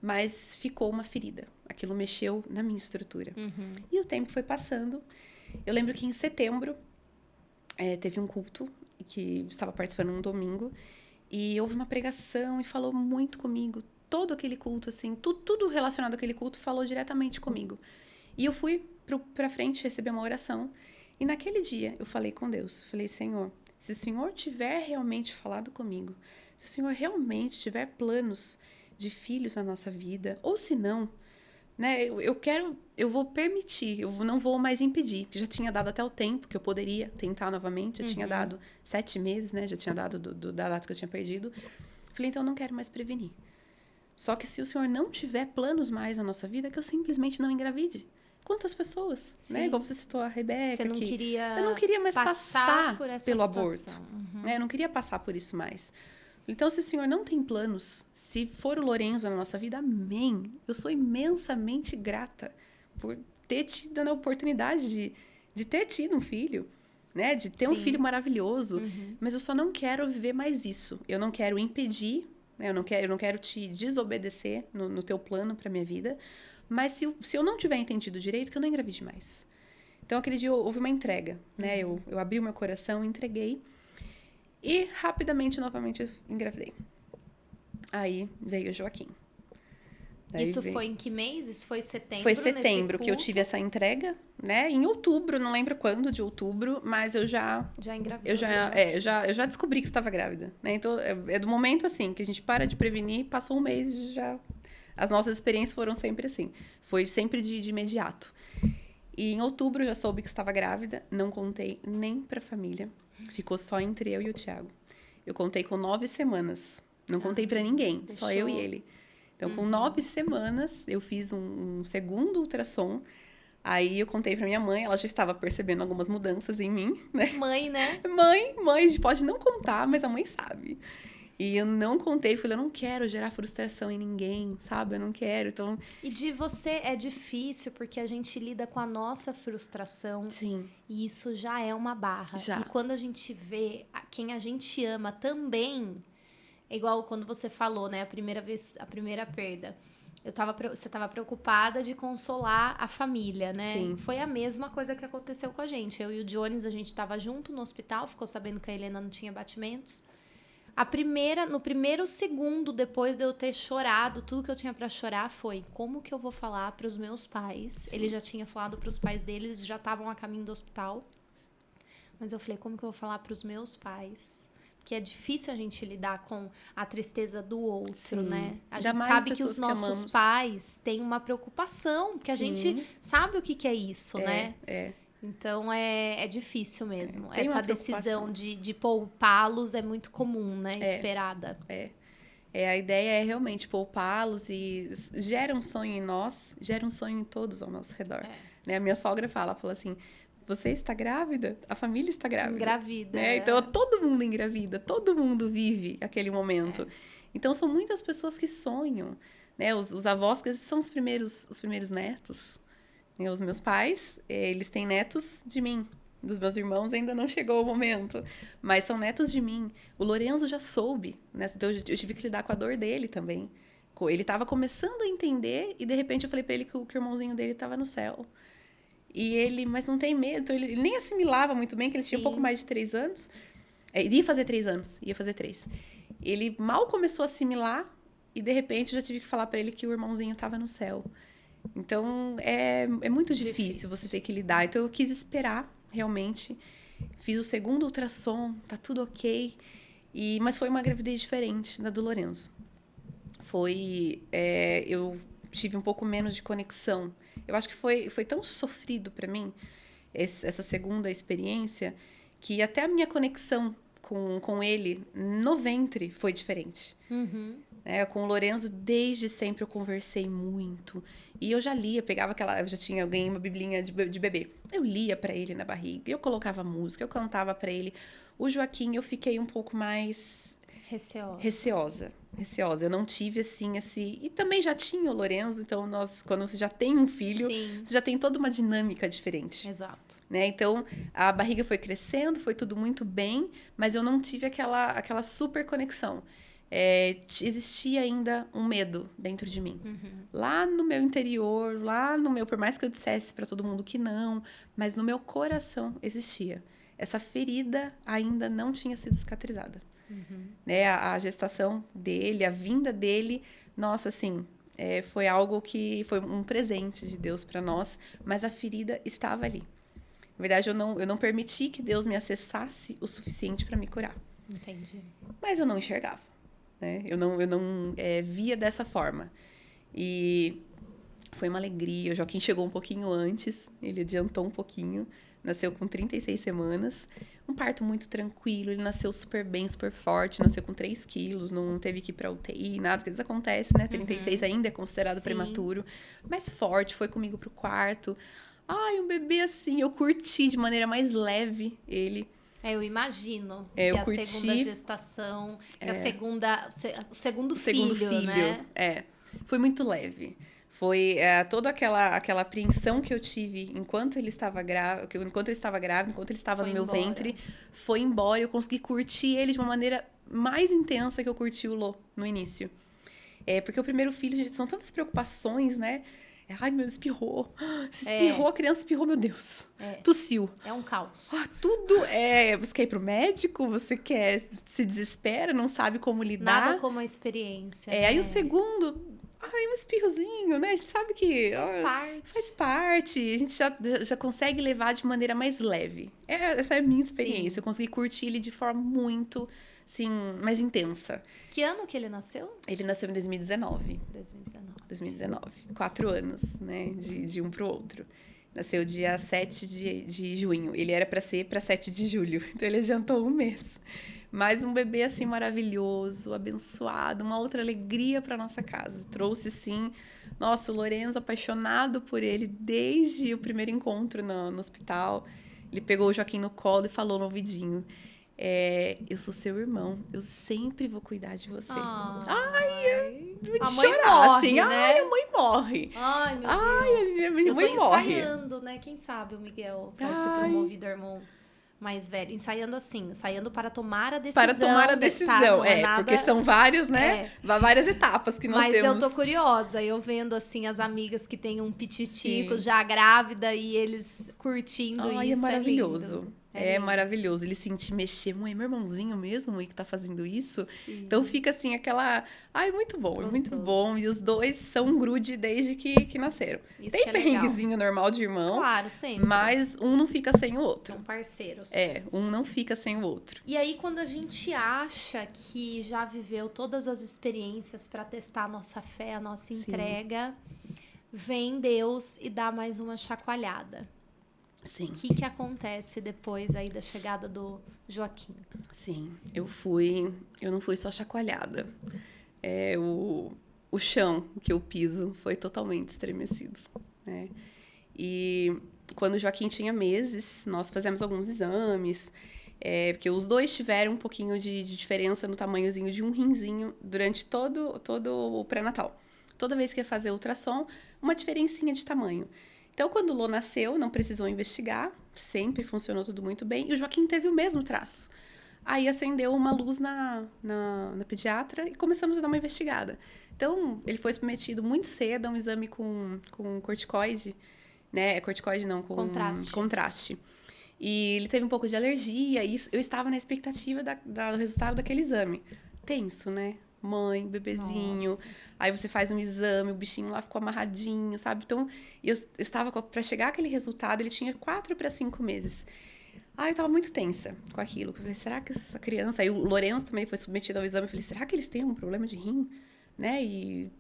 Mas ficou uma ferida. Aquilo mexeu na minha estrutura. E o tempo foi passando. Eu lembro que em setembro, teve um culto que estava participando num domingo. E houve uma pregação e falou muito comigo. Todo aquele culto, assim, tudo relacionado àquele culto falou diretamente comigo. E eu fui pra frente receber uma oração. E naquele dia, eu falei com Deus. Falei, Senhor, se o Senhor tiver realmente falado comigo, se o Senhor realmente tiver planos de filhos na nossa vida, ou se não, né? Eu vou permitir, não vou mais impedir, porque já tinha dado até o tempo que eu poderia tentar novamente, já tinha dado 7 meses, né? Já tinha dado da data que eu tinha perdido. Falei, então eu não quero mais prevenir. Só que se o Senhor não tiver planos mais na nossa vida, que eu simplesmente não engravide. Quantas pessoas, né? Igual você citou a Rebeca. Você não queria eu não queria mais passar por essa pelo situação. aborto. Né? Eu não queria passar por isso mais. Então, se o Senhor não tem planos, se for o Lorenzo na nossa vida, amém. Eu sou imensamente grata por ter tido a oportunidade de ter tido um filho, né? De ter um filho maravilhoso. Mas eu só não quero viver mais isso. Eu não quero impedir, né? Eu não quero te desobedecer no teu plano para minha vida. Mas se eu não tiver entendido direito, que eu não engravide mais. Então, aquele dia houve uma entrega, né? Eu abri o meu coração, entreguei. E, rapidamente, novamente, eu engravidei. Aí, veio o Joaquim. Isso foi em que mês? Isso foi setembro? Foi setembro que eu tive essa entrega, né? Em outubro, não lembro quando de outubro, mas eu já... Já engravidou. Eu já descobri que estava grávida, né? Então, é do momento, assim, que a gente para de prevenir, passou um mês e já... As nossas experiências foram sempre assim. Foi sempre de imediato. E em outubro eu já soube que estava grávida. Não contei nem pra família. Ficou só entre eu e o Thiago. Eu contei com 9 semanas. Não contei pra ninguém. Só eu e ele. Então, com 9 semanas, eu fiz um segundo ultrassom. Aí eu contei pra minha mãe. Ela já estava percebendo algumas mudanças em mim, né? Mãe, né? Mãe, a gente pode não contar, mas a mãe sabe. E eu não contei, falei, eu não quero gerar frustração em ninguém, sabe? Eu não quero, então... E de você é difícil, porque a gente lida com a nossa frustração. Sim. E isso já é uma barra. Já. E quando a gente vê quem a gente ama também, é igual quando você falou, né? A primeira perda. Você estava preocupada de consolar a família, né? Sim. Foi a mesma coisa que aconteceu com a gente. Eu e o Jones, a gente estava junto no hospital, ficou sabendo que a Helena não tinha batimentos. No primeiro segundo depois de eu ter chorado, tudo que eu tinha pra chorar foi como que eu vou falar pros meus pais? Sim. Ele já tinha falado pros pais dele, eles já estavam a caminho do hospital. Mas eu falei, como que eu vou falar pros meus pais? Porque é difícil a gente lidar com a tristeza do outro, Sim. né? A Ainda gente mais sabe que os nossos amamos. Pais têm uma preocupação, porque a gente sabe o que é isso, né? É. Então, é difícil mesmo. Tem essa uma decisão de poupá-los é muito comum, né? Esperada. A ideia é realmente poupá-los e gera um sonho em nós, gera um sonho em todos ao nosso redor. Né? A minha sogra fala assim, você está grávida? A família está grávida. Engravida. Né? Então, todo mundo engravida, todo mundo vive aquele momento. Então, são muitas pessoas que sonham. Né? Os avós, que são os primeiros netos. Os meus pais, eles têm netos de mim. Dos meus irmãos ainda não chegou o momento. Mas são netos de mim. O Lorenzo já soube, né? Então eu tive que lidar com a dor dele também. Ele estava começando a entender e de repente eu falei para ele que o irmãozinho dele estava no céu. E ele, mas não tem medo. Então ele nem assimilava muito bem, que ele tinha um pouco mais de 3 anos. Ia fazer 3 anos, ia fazer 3. Ele mal começou a assimilar e de repente eu já tive que falar para ele que o irmãozinho estava no céu. Então, é muito difícil você ter que lidar. Então, eu quis esperar, realmente. Fiz o segundo ultrassom, tá tudo ok. Mas foi uma gravidez diferente da do Lorenzo. Eu tive um pouco menos de conexão. Eu acho que foi tão sofrido para mim, essa segunda experiência, que até a minha conexão com ele no ventre foi diferente. Com o Lorenzo, desde sempre eu conversei muito. E eu já lia, eu já ganhei uma biblinha de bebê. Eu lia pra ele na barriga, eu colocava música, eu cantava pra ele. O Joaquim, eu fiquei um pouco mais... Receosa. Eu não tive, assim... E também já tinha o Lorenzo, então quando você já tem um filho, você já tem toda uma dinâmica diferente. Exato. Né? Então, a barriga foi crescendo, foi tudo muito bem, mas eu não tive aquela super conexão. Existia ainda um medo dentro de mim. Lá no meu interior, por mais que eu dissesse para todo mundo que não, mas no meu coração existia. Essa ferida ainda não tinha sido cicatrizada. Né? A gestação dele, a vinda dele, nossa, assim, foi algo que foi um presente de Deus para nós, mas a ferida estava ali. Na verdade, eu não permiti que Deus me acessasse o suficiente para me curar. Entendi. Mas eu não enxergava. Né? Eu não via dessa forma. E Foi uma alegria. O Joaquim chegou um pouquinho antes, ele adiantou um pouquinho. Nasceu com 36 semanas. Um parto muito tranquilo, ele nasceu super bem, super forte, nasceu com 3 quilos, não teve que ir pra UTI, nada, porque isso acontece, né? 36 ainda é considerado prematuro. Mas forte, foi comigo pro quarto. Ai, um bebê assim, eu curti de maneira mais leve ele. Eu imagino que eu a curti, segunda gestação, que o segundo filho, né? Foi muito leve. Foi toda aquela apreensão que eu tive enquanto ele estava grávido, enquanto ele estava no meu ventre, foi embora. Eu consegui curtir ele de uma maneira mais intensa que eu curti o Lô no início. Porque o primeiro filho, gente, são tantas preocupações, né? Ai, meu, espirrou. Se espirrou, a criança espirrou, meu Deus. Tossiu. É um caos. Tudo você quer ir pro médico, você se desespera, não sabe como lidar. Nada como a experiência. Aí o segundo, um espirrozinho, né? A gente sabe que faz parte. A gente já consegue levar de maneira mais leve. Essa é a minha experiência. Sim. Eu consegui curtir ele de forma muito, assim, mais intensa. Que ano que ele nasceu? Ele nasceu em 2019. 2019. 4 anos, né? De um pro outro. Nasceu dia 7 de junho. Ele era para ser para 7 de julho. Então, ele adiantou um mês. Mas um bebê, assim, maravilhoso, abençoado. Uma outra alegria para nossa casa. Trouxe, sim... Nossa, o Lorenzo, apaixonado por ele desde o primeiro encontro no hospital. Ele pegou o Joaquim no colo e falou no ouvidinho... eu sou seu irmão, eu sempre vou cuidar de você. A mãe morre, né? Ai, a mãe morre. Ai, meu Deus. A minha mãe morre. Ensaiando, né? Quem sabe o Miguel vai ser promovido a irmão mais velho. Ensaiando para tomar a decisão. Para tomar a decisão, porque são vários, né? Várias etapas que nós temos. Mas eu tô curiosa, eu vendo, assim, as amigas que têm um pititico já grávida e eles curtindo isso. É maravilhoso. É lindo. Maravilhoso. Ele sentir mexer. Mãe, meu irmãozinho mesmo, mãe, que tá fazendo isso. Sim. Então fica assim, aquela... muito bom, gostoso. Muito bom. E os dois são um grude desde que nasceram. Isso tem perrenguezinho normal de irmão. Claro, sempre. Mas um não fica sem o outro. São parceiros. Um não fica sem o outro. E aí, quando a gente acha que já viveu todas as experiências para testar a nossa fé, a nossa entrega, vem Deus e dá mais uma chacoalhada. Sim. O que acontece depois aí da chegada do Joaquim? Sim, eu não fui só chacoalhada. O chão que eu piso foi totalmente estremecido, né? E quando o Joaquim tinha meses, nós fizemos alguns exames, porque os dois tiveram um pouquinho de diferença no tamanhozinho de um rinzinho durante todo o pré-natal. Toda vez que ia fazer ultrassom, uma diferencinha de tamanho. Então, quando o Lô nasceu, não precisou investigar, sempre funcionou tudo muito bem, e o Joaquim teve o mesmo traço. Aí acendeu uma luz na pediatra e começamos a dar uma investigada. Então, ele foi submetido muito cedo a um exame com corticoide, né? Corticoide não, com contraste. E ele teve um pouco de alergia, e eu estava na expectativa do resultado daquele exame. Tenso, né? Mãe, bebezinho. Nossa. Aí você faz um exame, o bichinho lá ficou amarradinho, sabe? Então, eu estava para chegar aquele resultado, ele tinha 4 para 5 meses. Eu tava muito tensa com aquilo. Eu falei, será que essa criança... Aí o Lorenzo também foi submetido ao exame. Eu falei, será que eles têm um problema de rim? Né? E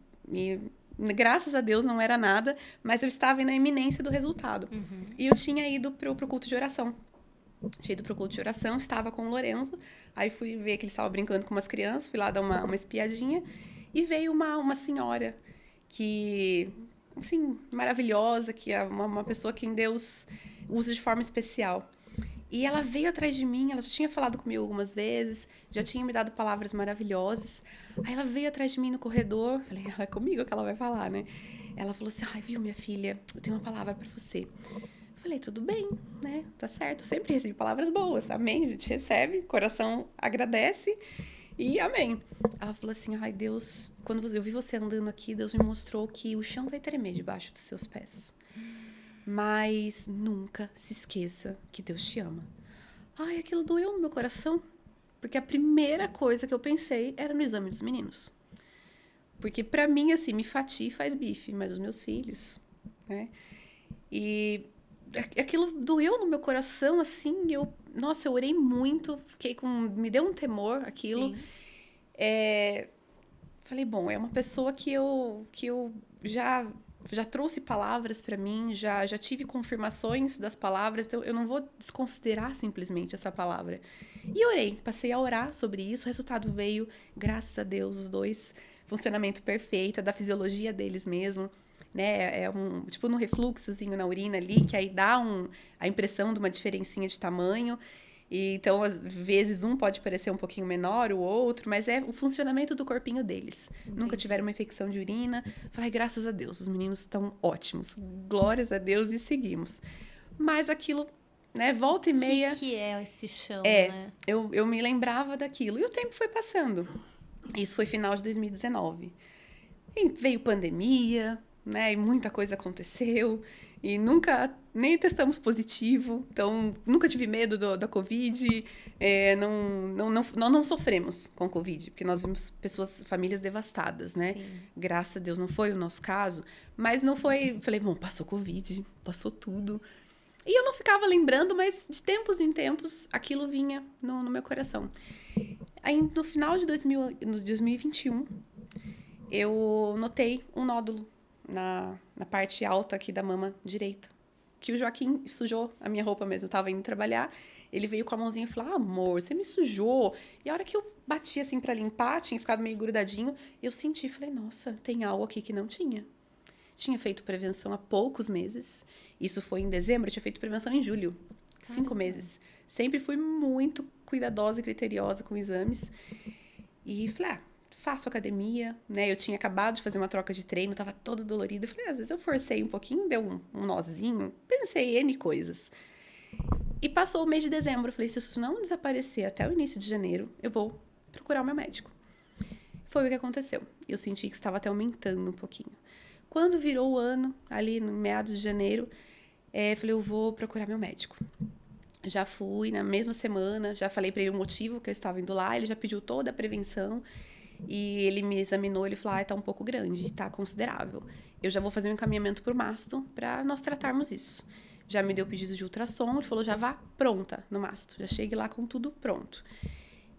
graças a Deus não era nada, mas eu estava na iminência do resultado. Uhum. E eu tinha ido pro culto de oração. Estava com o Lorenzo. Aí fui ver que ele estava brincando com umas crianças, fui lá dar uma espiadinha. E veio uma senhora que, assim, maravilhosa, que é uma pessoa que Deus usa de forma especial. E ela veio atrás de mim, ela já tinha falado comigo algumas vezes, já tinha me dado palavras maravilhosas. Aí ela veio atrás de mim no corredor, falei, é comigo que ela vai falar, né? Ela falou assim, viu, minha filha, eu tenho uma palavra para você. Falei, tudo bem, né? Tá certo, eu sempre recebo palavras boas, amém? A gente recebe, coração agradece e amém. Ela falou assim, Deus, quando eu vi você andando aqui, Deus me mostrou que o chão vai tremer debaixo dos seus pés. Mas nunca se esqueça que Deus te ama. Aquilo doeu no meu coração, porque a primeira coisa que eu pensei era no exame dos meninos. Porque pra mim, assim, me fatia e faz bife, mas os meus filhos, né? E aquilo doeu no meu coração, assim, eu orei muito, me deu um temor aquilo. Falei, bom, é uma pessoa que eu já já trouxe palavras para mim, já tive confirmações das palavras, então eu não vou desconsiderar simplesmente essa palavra. E orei, passei a orar sobre isso, o resultado veio, graças a Deus, os dois, funcionamento perfeito, é da fisiologia deles mesmo, né? É tipo no refluxozinho na urina ali, que aí dá a impressão de uma diferencinha de tamanho. E, então, às vezes, um pode parecer um pouquinho menor, o outro, mas é o funcionamento do corpinho deles. Entendi. Nunca tiveram uma infecção de urina. Falei, graças a Deus, os meninos estão ótimos. Glórias a Deus e seguimos. Mas aquilo, né, volta e meia... O que é esse chão, né? Eu me lembrava daquilo. E o tempo foi passando. Isso foi final de 2019. E veio pandemia, né, e muita coisa aconteceu. E nem testamos positivo, então nunca tive medo da Covid, não sofremos com Covid, porque nós vimos famílias devastadas, né? Sim. Graças a Deus não foi o nosso caso, mas não foi, falei, bom, passou Covid, passou tudo. E eu não ficava lembrando, mas de tempos em tempos aquilo vinha no meu coração. Aí no final de 2021, eu notei um nódulo na parte alta aqui da mama direita. Que o Joaquim sujou a minha roupa mesmo. Eu tava indo trabalhar, ele veio com a mãozinha e falou, amor, você me sujou. E a hora que eu bati assim pra limpar, tinha ficado meio grudadinho, eu senti, falei, nossa, tem algo aqui que não tinha. Tinha feito prevenção há poucos meses. Isso foi em dezembro, eu tinha feito prevenção em julho. 5 meses. Sempre fui muito cuidadosa e criteriosa com exames. E falei, faço academia, né? Eu tinha acabado de fazer uma troca de treino, tava toda dolorida. Eu falei, às vezes eu forcei um pouquinho, deu um nozinho. Pensei N coisas. E passou o mês de dezembro. Eu falei, se isso não desaparecer até o início de janeiro, eu vou procurar o meu médico. Foi o que aconteceu. Eu senti que estava até aumentando um pouquinho. Quando virou o ano, ali no meados de janeiro, eu falei, eu vou procurar meu médico. Já fui na mesma semana, já falei para ele o motivo que eu estava indo lá, ele já pediu toda a prevenção. E ele me examinou, ele falou, tá um pouco grande, tá considerável. Eu já vou fazer um encaminhamento pro masto para nós tratarmos isso. Já me deu pedido de ultrassom, ele falou, já vá pronta no masto, já chegue lá com tudo pronto.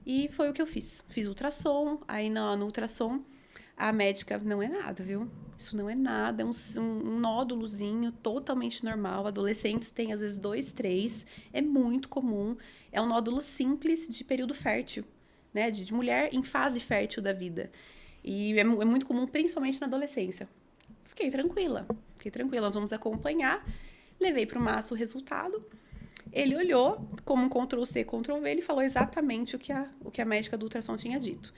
E foi o que eu fiz. Fiz ultrassom, aí no ultrassom, a médica, não é nada, viu? Isso não é nada, é um nódulozinho totalmente normal. Adolescentes têm, às vezes, 2, 3, é muito comum. É um nódulo simples de período fértil. Né, de mulher em fase fértil da vida. E é muito comum, principalmente na adolescência. Fiquei tranquila, nós vamos acompanhar. Levei para o maço o resultado. Ele olhou, como um Ctrl-C, Ctrl-V, ele falou exatamente o que a médica do ultrassom tinha dito.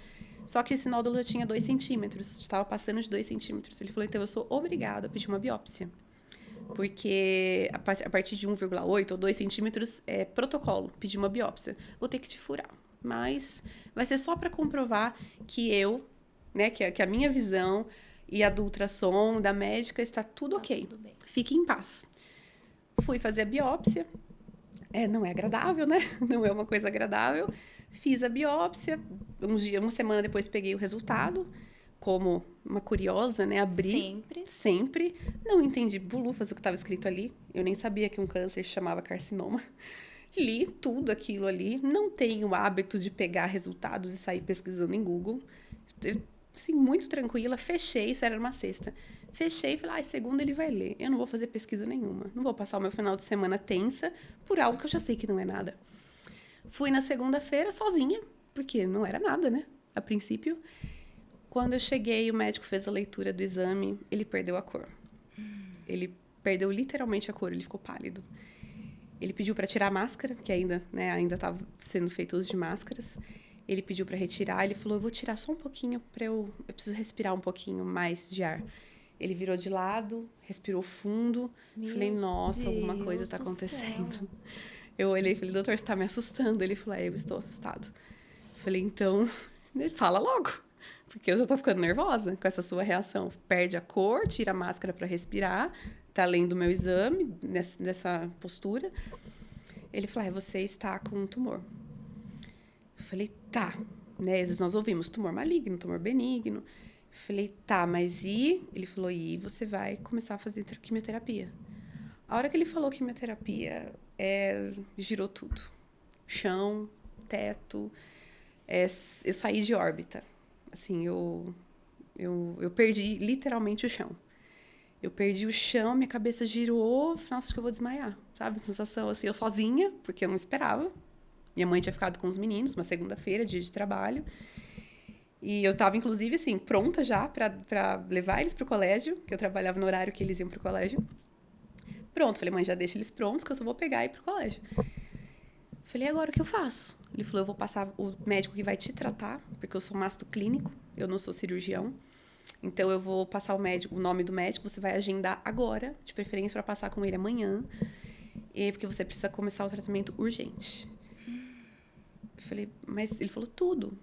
Só que esse nódulo já tinha 2 centímetros, estava passando de 2 centímetros. Ele falou, então eu sou obrigada a pedir uma biópsia. Porque a partir de 1,8 ou 2 centímetros é protocolo, pedir uma biópsia. Vou ter que te furar. Mas vai ser só para comprovar que né, que a minha visão e a do ultrassom, da médica, está tudo ok. Tudo bem. Fique em paz. Fui fazer a biópsia. Não é agradável, né? Não é uma coisa agradável. Fiz a biópsia. Uma semana depois peguei o resultado. Como uma curiosa, né? Abri. Sempre. Não entendi bulufas o que estava escrito ali. Eu nem sabia que um câncer se chamava carcinoma. Li tudo aquilo ali, não tenho o hábito de pegar resultados e sair pesquisando em Google. Assim, muito tranquila, fechei, isso era numa sexta. Fechei e falei, segunda ele vai ler. Eu não vou fazer pesquisa nenhuma. Não vou passar o meu final de semana tensa por algo que eu já sei que não é nada. Fui na segunda-feira sozinha, porque não era nada, né? A princípio. Quando eu cheguei, o médico fez a leitura do exame, ele perdeu a cor. Ele perdeu literalmente a cor, ele ficou pálido. Ele pediu para tirar a máscara, que ainda estava sendo feito uso de máscaras. Ele pediu para retirar, ele falou, eu vou tirar só um pouquinho eu preciso respirar um pouquinho mais de ar. Ele virou de lado, respirou fundo. Falei, nossa, alguma coisa está acontecendo. Eu olhei e falei, doutor, você está me assustando. Ele falou, eu estou assustado. Falei, então, fala logo. Porque eu já estou ficando nervosa com essa sua reação. Perde a cor, tira a máscara para respirar. Tá lendo o meu exame, nessa postura. Ele falou, você está com um tumor. Eu falei, tá. Né? Nós ouvimos tumor maligno, tumor benigno. Eu falei, tá, mas e? Ele falou, e você vai começar a fazer quimioterapia. A hora que ele falou quimioterapia, girou tudo. Chão, teto. Eu saí de órbita. Assim, eu perdi literalmente o chão. Eu perdi o chão, minha cabeça girou, nossa, acho que eu vou desmaiar, sabe? Sensação assim, eu sozinha, porque eu não esperava. Minha mãe tinha ficado com os meninos, uma segunda-feira, dia de trabalho. E eu tava, inclusive, assim, pronta já pra levar eles pro colégio, que eu trabalhava no horário que eles iam pro colégio. Pronto, falei, mãe, já deixa eles prontos, que eu só vou pegar e ir pro colégio. Falei, e agora o que eu faço? Ele falou, eu vou passar o médico que vai te tratar, porque eu sou masto clínico, eu não sou cirurgião. Então, eu vou passar o nome do médico, você vai agendar agora, de preferência para passar com ele amanhã, porque você precisa começar o tratamento urgente. Eu falei, mas ele falou tudo.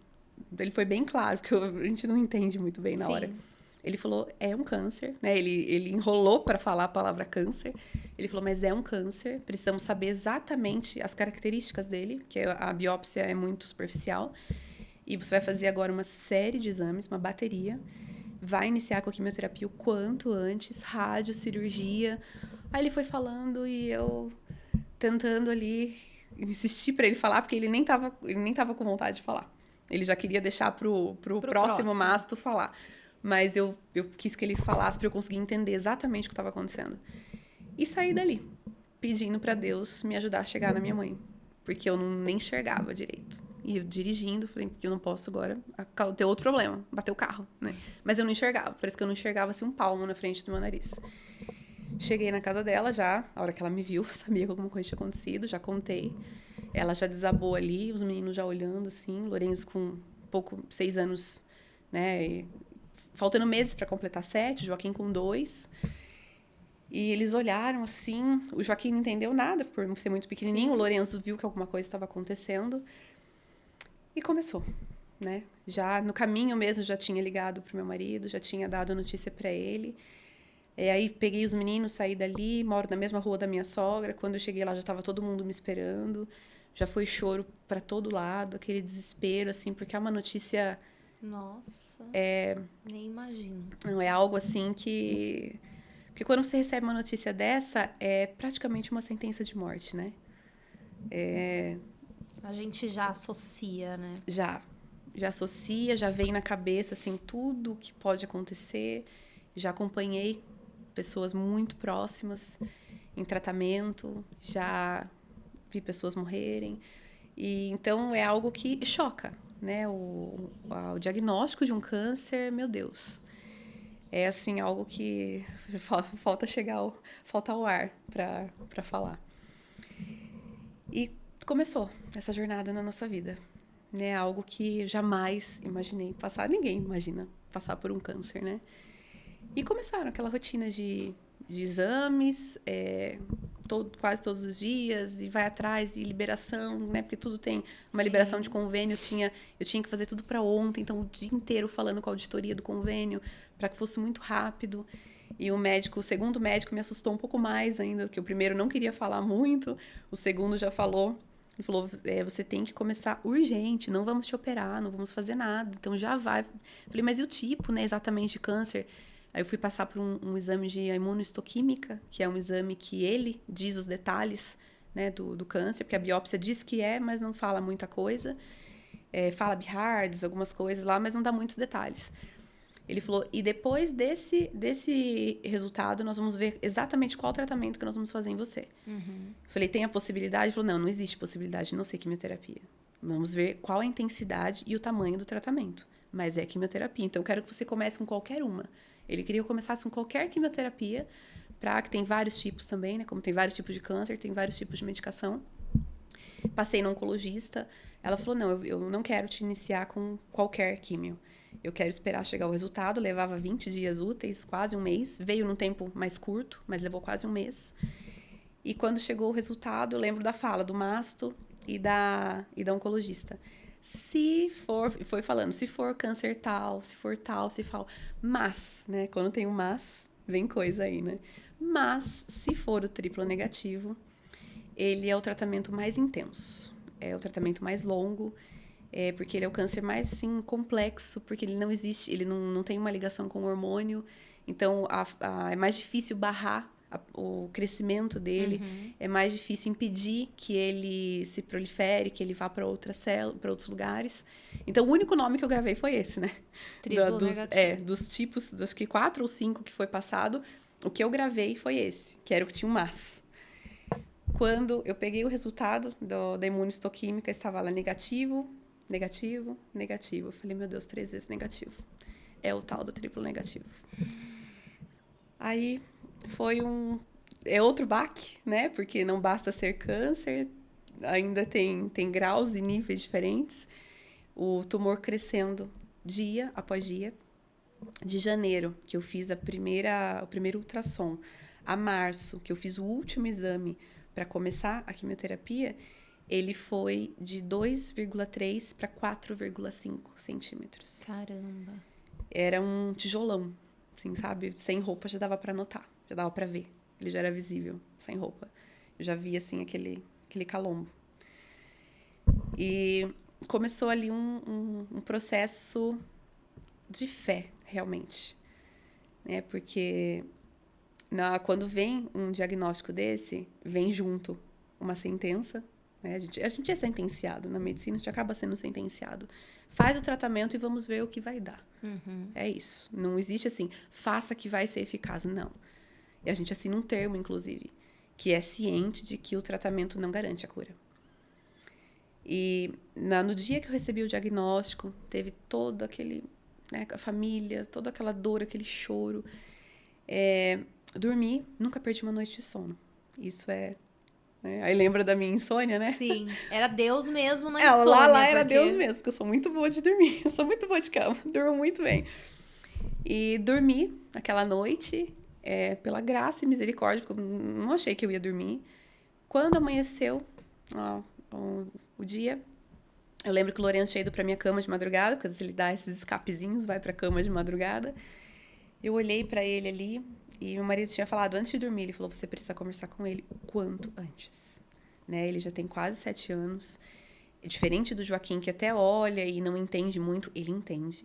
Ele foi bem claro, porque a gente não entende muito bem na hora. Ele falou, é um câncer, né? Ele enrolou para falar a palavra câncer. Ele falou, mas é um câncer, precisamos saber exatamente as características dele, que a biópsia é muito superficial. E você vai fazer agora uma série de exames, uma bateria. Vai iniciar com a quimioterapia o quanto antes, rádio, cirurgia. Aí ele foi falando e eu tentando ali insistir para ele falar, porque ele nem tava com vontade de falar. Ele já queria deixar pro próximo masto falar. Mas eu quis que ele falasse para eu conseguir entender exatamente o que estava acontecendo. E saí dali, pedindo para Deus me ajudar a chegar na minha mãe. Porque eu nem enxergava direito. E eu dirigindo, falei, porque eu não posso agora ter outro problema, bater o carro, né? Mas eu não enxergava, parece que eu não enxergava assim um palmo na frente do meu nariz. Cheguei na casa dela já, a hora que ela me viu, sabia que alguma coisa tinha acontecido, já contei. Ela já desabou ali, os meninos já olhando assim, Lourenço com 6 anos, né? E faltando meses para completar 7, Joaquim com 2. E eles olharam assim, o Joaquim não entendeu nada por ser muito pequenininho, o Lourenço viu que alguma coisa estava acontecendo. E começou, né? Já no caminho mesmo, já tinha ligado pro meu marido, já tinha dado a notícia para ele. Aí peguei os meninos, saí dali, moro na mesma rua da minha sogra. Quando eu cheguei lá, já estava todo mundo me esperando. Já foi choro para todo lado, aquele desespero, assim, porque é uma notícia... Nossa, nem imagino. Não, é algo assim que... Porque quando você recebe uma notícia dessa, é praticamente uma sentença de morte, né? A gente já associa, né? Já associa, já vem na cabeça, assim, tudo o que pode acontecer. Já acompanhei pessoas muito próximas em tratamento, já vi pessoas morrerem. E, então, é algo que choca, né? O diagnóstico de um câncer, meu Deus. É, assim, algo que falta o ar para falar. E começou essa jornada na nossa vida, né? Algo que jamais imaginei passar. Ninguém imagina passar por um câncer, né? E começaram aquela rotina de exames, quase todos os dias, e vai atrás, e liberação, né? Porque tudo tem uma liberação de convênio. Eu tinha que fazer tudo para ontem, então o dia inteiro falando com a auditoria do convênio, para que fosse muito rápido. E o segundo médico me assustou um pouco mais ainda, porque o primeiro não queria falar muito, o segundo já falou. Ele falou, você tem que começar urgente, não vamos te operar, não vamos fazer nada, então já vai. Falei, mas e o tipo, né, exatamente de câncer? Aí eu fui passar por um exame de imunohistoquímica, que é um exame que ele diz os detalhes, né, do câncer, porque a biópsia diz que mas não fala muita coisa. Fala BIHARDS, algumas coisas lá, mas não dá muitos detalhes. Ele falou, e depois desse resultado, nós vamos ver exatamente qual tratamento que nós vamos fazer em você. Uhum. Falei, tem a possibilidade? Ele falou, não existe possibilidade de não ser quimioterapia. Vamos ver qual a intensidade e o tamanho do tratamento. Mas é quimioterapia, então eu quero que você comece com qualquer uma. Ele queria que eu começasse com qualquer quimioterapia, que tem vários tipos também, né? Como tem vários tipos de câncer, tem vários tipos de medicação. Passei no oncologista, ela falou, não, eu não quero te iniciar com qualquer químio. Eu quero esperar chegar o resultado, levava 20 dias úteis, quase um mês. Veio num tempo mais curto, mas levou quase um mês. E quando chegou o resultado, eu lembro da fala do masto e da oncologista. Foi falando, se for câncer tal, se for tal, mas, né, quando tem um mas, vem coisa aí, né? Mas, se for o triplo negativo, ele é o tratamento mais intenso, é o tratamento mais longo, porque ele é o câncer mais, assim, complexo, porque ele não existe, ele não tem uma ligação com o hormônio, então é mais difícil barrar o crescimento dele, é mais difícil impedir que ele se prolifere, que ele vá para outras células, para outros lugares. Então, o único nome que eu gravei foi esse, né? Triplo negativo. Dos tipos, acho que 4 ou 5 que foi passado, O que eu gravei foi esse, que era o que tinha um mas. Quando eu peguei o resultado da imunistoquímica, estava lá negativo, negativo, negativo. Eu falei, meu Deus, 3 vezes negativo. É o tal do triplo negativo. Aí foi é outro baque, né? Porque não basta ser câncer, ainda tem graus e níveis diferentes. O tumor crescendo dia após dia. De janeiro, que eu fiz o primeiro ultrassom, a março, que eu fiz o último exame para começar a quimioterapia, ele foi de 2,3 para 4,5 centímetros. Caramba. Era um tijolão, assim, sabe? Sem roupa já dava para notar, já dava para ver. Ele já era visível, sem roupa. Eu já via, assim, aquele calombo. E começou ali um processo de fé, realmente. Né? Porque quando vem um diagnóstico desse, vem junto uma sentença. Né? A gente é sentenciado na medicina, a gente acaba sendo sentenciado. Faz o tratamento e vamos ver o que vai dar. Uhum. É isso. Não existe assim, faça que vai ser eficaz. Não. E a gente assina um termo, inclusive, que é ciente de que o tratamento não garante a cura. E no dia que eu recebi o diagnóstico, teve todo aquele... Né, a família, toda aquela dor, aquele choro. Dormi, nunca perdi uma noite de sono. Isso é... Né? Aí lembra da minha insônia, né? Sim, era Deus mesmo na insônia. Lá era Deus mesmo, porque eu sou muito boa de dormir. Eu sou muito boa de cama, durmo muito bem. E dormi aquela noite, pela graça e misericórdia, porque eu não achei que eu ia dormir. Quando amanheceu o dia... Eu lembro que o Lourenço tinha ido pra minha cama de madrugada, porque às vezes ele dá esses escapezinhos, vai pra cama de madrugada. Eu olhei pra ele ali e meu marido tinha falado, antes de dormir, ele falou, você precisa conversar com ele o quanto antes. Né? Ele já tem quase 7 anos. É diferente do Joaquim, que até olha e não entende muito, ele entende.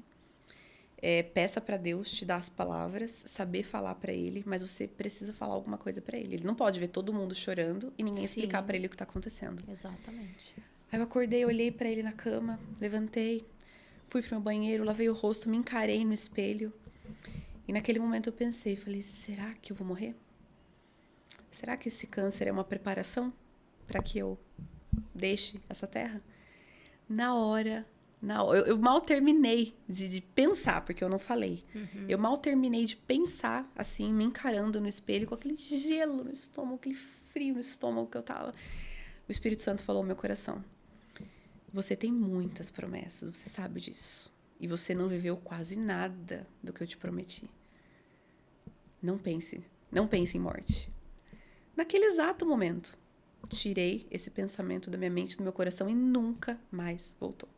Peça pra Deus te dar as palavras, saber falar pra ele, mas você precisa falar alguma coisa pra ele. Ele não pode ver todo mundo chorando e ninguém explicar pra ele o que tá acontecendo. Exatamente. Aí eu acordei, olhei pra ele na cama, levantei, fui pro meu banheiro, lavei o rosto, me encarei no espelho. E naquele momento eu pensei, falei, será que eu vou morrer? Será que esse câncer é uma preparação para que eu deixe essa terra? Na hora, eu mal terminei de pensar, porque eu não falei. Uhum. Eu mal terminei de pensar, assim, me encarando no espelho, com aquele gelo no estômago, aquele frio no estômago que eu tava. O Espírito Santo falou ao meu coração, você tem muitas promessas, você sabe disso. E você não viveu quase nada do que eu te prometi. Não pense em morte. Naquele exato momento, tirei esse pensamento da minha mente, do meu coração e nunca mais voltou.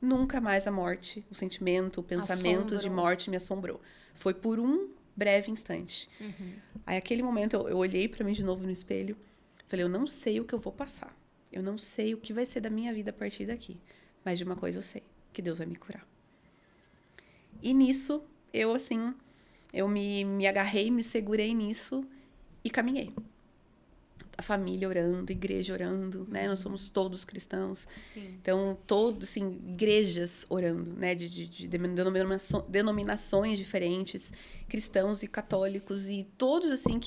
Nunca mais a morte, o sentimento, o pensamento de morte me assombrou. Foi por um breve instante. Uhum. Aí, aquele momento, eu olhei pra mim de novo no espelho, falei, eu não sei o que eu vou passar. Eu não sei o que vai ser da minha vida a partir daqui. Mas de uma coisa eu sei, que Deus vai me curar. E nisso, eu me agarrei, me segurei nisso e caminhei. A família orando, igreja orando, né? Nós somos todos cristãos. Sim. Então, todos, assim, igrejas orando, né? De denominações diferentes, cristãos e católicos, e todos, assim,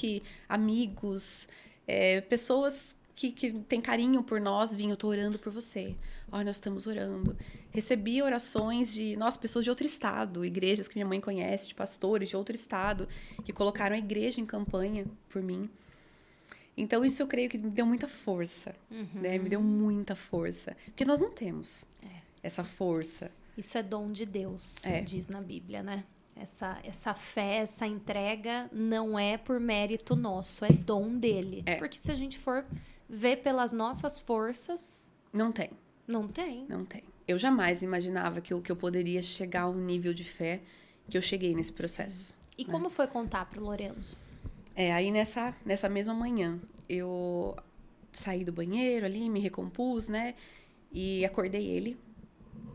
amigos, pessoas que têm carinho por nós, vinham, eu tô orando por você. Nós estamos orando. Recebi orações de, pessoas de outro estado, igrejas que minha mãe conhece, de pastores de outro estado, que colocaram a igreja em campanha por mim. Então, isso eu creio que me deu muita força, né? Me deu muita força. Porque nós não temos essa força. Isso é dom de Deus, diz na Bíblia, né? Essa fé, essa entrega não é por mérito nosso, é dom dele. Porque se a gente for ver pelas nossas forças... Não tem. Não tem. Não tem. Eu jamais imaginava que eu poderia chegar a um nível de fé que eu cheguei nesse processo. Sim. E como foi contar pro Lourenço? Aí nessa mesma manhã, eu saí do banheiro ali, me recompus, né? E acordei ele,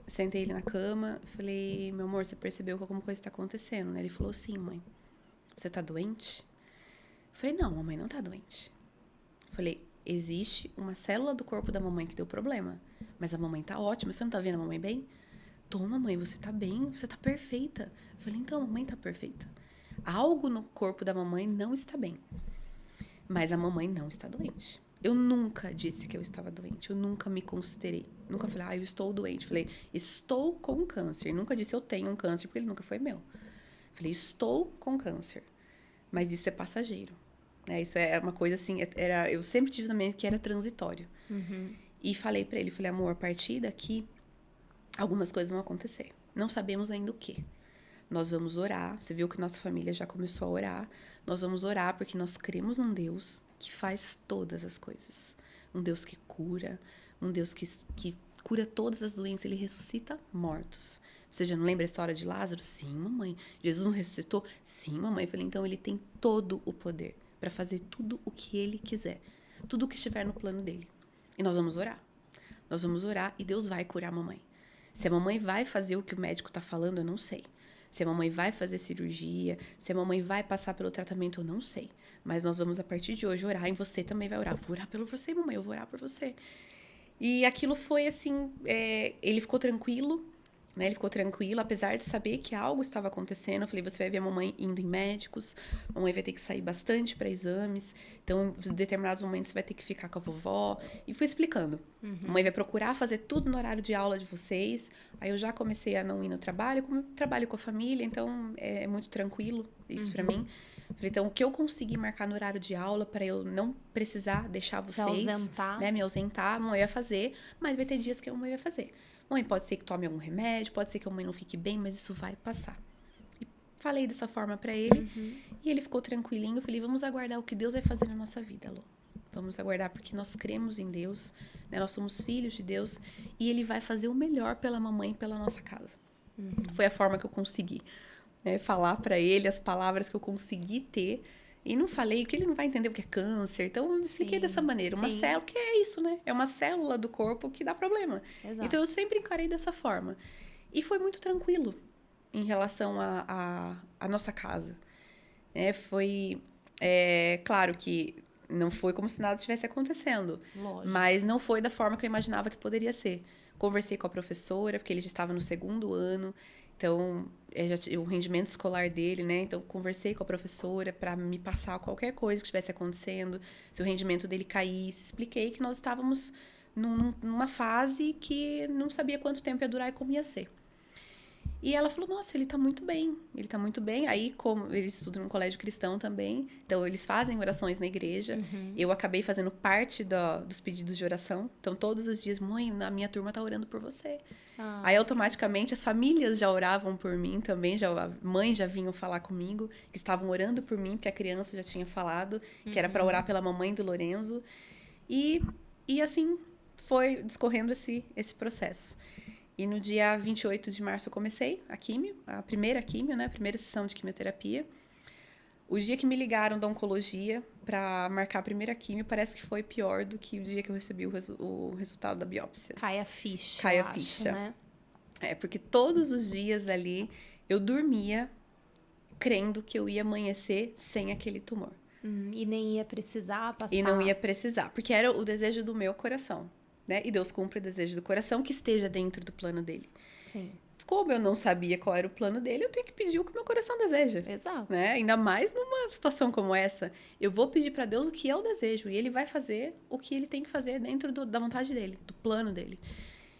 sentei ele na cama, falei, meu amor, você percebeu que alguma coisa está acontecendo, né? Ele falou, sim, mãe. Você tá doente? Eu falei, não, mamãe não tá doente. Eu falei, existe uma célula do corpo da mamãe que deu problema, mas a mamãe tá ótima, você não tá vendo a mamãe bem? Toma, mãe, você tá bem, você tá perfeita. Eu falei, então, a mamãe tá perfeita. algo no corpo da mamãe não está bem. Mas a mamãe não está doente. Eu nunca disse que eu estava doente. Eu nunca me considerei. Nunca falei, eu estou doente. Falei, estou com câncer. Nunca disse eu tenho um câncer, porque ele nunca foi meu. Falei, estou com câncer. Mas isso é passageiro. Né? Isso é uma coisa assim, eu sempre tive na mente que era transitório. E falei pra ele, falei, amor, a partir daqui, algumas coisas vão acontecer. Não sabemos ainda o quê. Nós vamos orar. Você viu que nossa família já começou a orar. Nós vamos orar porque nós cremos num Deus que faz todas as coisas. Um Deus que cura. Um Deus que cura todas as doenças. Ele ressuscita mortos. Você já não lembra a história de Lázaro? Sim, mamãe. Jesus não ressuscitou? Sim, mamãe. Eu falei, então ele tem todo o poder para fazer tudo o que ele quiser. Tudo o que estiver no plano dele. E nós vamos orar. Nós vamos orar e Deus vai curar a mamãe. Se a mamãe vai fazer o que o médico está falando, eu não sei. Se a mamãe vai fazer cirurgia, se a mamãe vai passar pelo tratamento, eu não sei. Mas nós vamos, a partir de hoje, orar e você também vai orar. Vou orar pelo você, mamãe, eu vou orar por você. E aquilo foi assim, ele ficou tranquilo, né? Ele ficou tranquilo, apesar de saber que algo estava acontecendo. Eu falei, você vai ver a mamãe indo em médicos, a mamãe vai ter que sair bastante para exames, então em determinados momentos você vai ter que ficar com a vovó. E fui explicando. A mãe vai procurar fazer tudo no horário de aula de vocês. Aí eu já comecei a não ir no trabalho, como eu trabalho com a família, então é muito tranquilo isso para mim. Falei, então, o que eu consegui marcar no horário de aula para eu não precisar deixar vocês, né, me ausentar, a mãe vai fazer, mas vai ter dias que a mãe vai fazer. Mãe, pode ser que tome algum remédio, pode ser que a mãe não fique bem, mas isso vai passar. E falei dessa forma para ele, e ele ficou tranquilinho. Eu falei, vamos aguardar o que Deus vai fazer na nossa vida, Lô. Vamos aguardar porque nós cremos em Deus, né? Nós somos filhos de Deus, e ele vai fazer o melhor pela mamãe e pela nossa casa. Foi a forma que eu consegui, né, falar para ele as palavras que eu consegui ter. E não falei, porque ele não vai entender o que é câncer. Então, eu expliquei dessa maneira. Uma célula, que é isso, né? É uma célula do corpo que dá problema. Exato. Então, eu sempre encarei dessa forma. E foi muito tranquilo em relação à nossa casa. Foi... claro que não foi como se nada estivesse acontecendo. Lógico. Mas não foi da forma que eu imaginava que poderia ser. Conversei com a professora, porque ele já estava no 2º ano. Então, o rendimento escolar dele, né? Então, conversei com a professora para me passar qualquer coisa que estivesse acontecendo. Se o rendimento dele caísse, expliquei que nós estávamos numa fase que não sabia quanto tempo ia durar e como ia ser. E ela falou, nossa, ele tá muito bem. Ele tá muito bem. Aí, como eles estudam num colégio cristão também, então eles fazem orações na igreja. Eu acabei fazendo parte dos pedidos de oração. Então, todos os dias, mãe, a minha turma tá orando por você. Aí, automaticamente, as famílias já oravam por mim também. Mães já vinham falar comigo, que estavam orando por mim, porque a criança já tinha falado, que era para orar pela mamãe do Lorenzo. E assim, foi discorrendo esse processo. E no dia 28 de março eu comecei a primeira químio, né? A primeira sessão de quimioterapia. O dia que me ligaram da oncologia para marcar a primeira químio, parece que foi pior do que o dia que eu recebi o resultado da biópsia. Cai a ficha. Cai a ficha. Né? Porque todos os dias ali eu dormia crendo que eu ia amanhecer sem aquele tumor. E nem ia precisar passar. E não ia precisar, porque era o desejo do meu coração. Né? E Deus cumpre o desejo do coração que esteja dentro do plano dele. Sim. Como eu não sabia qual era o plano dele, eu tenho que pedir o que meu coração deseja. Exato. Né? Ainda mais numa situação como essa. Eu vou pedir para Deus o que eu desejo. E ele vai fazer o que ele tem que fazer dentro da vontade dele, do plano dele.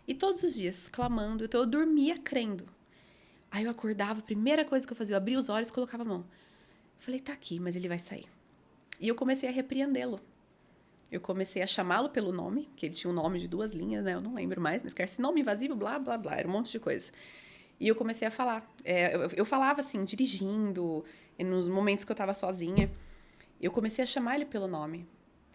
E todos os dias, clamando. Então eu dormia crendo. Aí eu acordava, a primeira coisa que eu fazia, eu abria os olhos e colocava a mão. Eu falei, tá aqui, mas ele vai sair. E eu comecei a repreendê-lo. Eu comecei a chamá-lo pelo nome, que ele tinha um nome de 2 linhas, né? Eu não lembro mais, mas que era esse nome invasivo, blá, blá, blá. Era um monte de coisa. E eu comecei a falar. Eu falava assim, dirigindo, nos momentos que eu estava sozinha. Eu comecei a chamar ele pelo nome.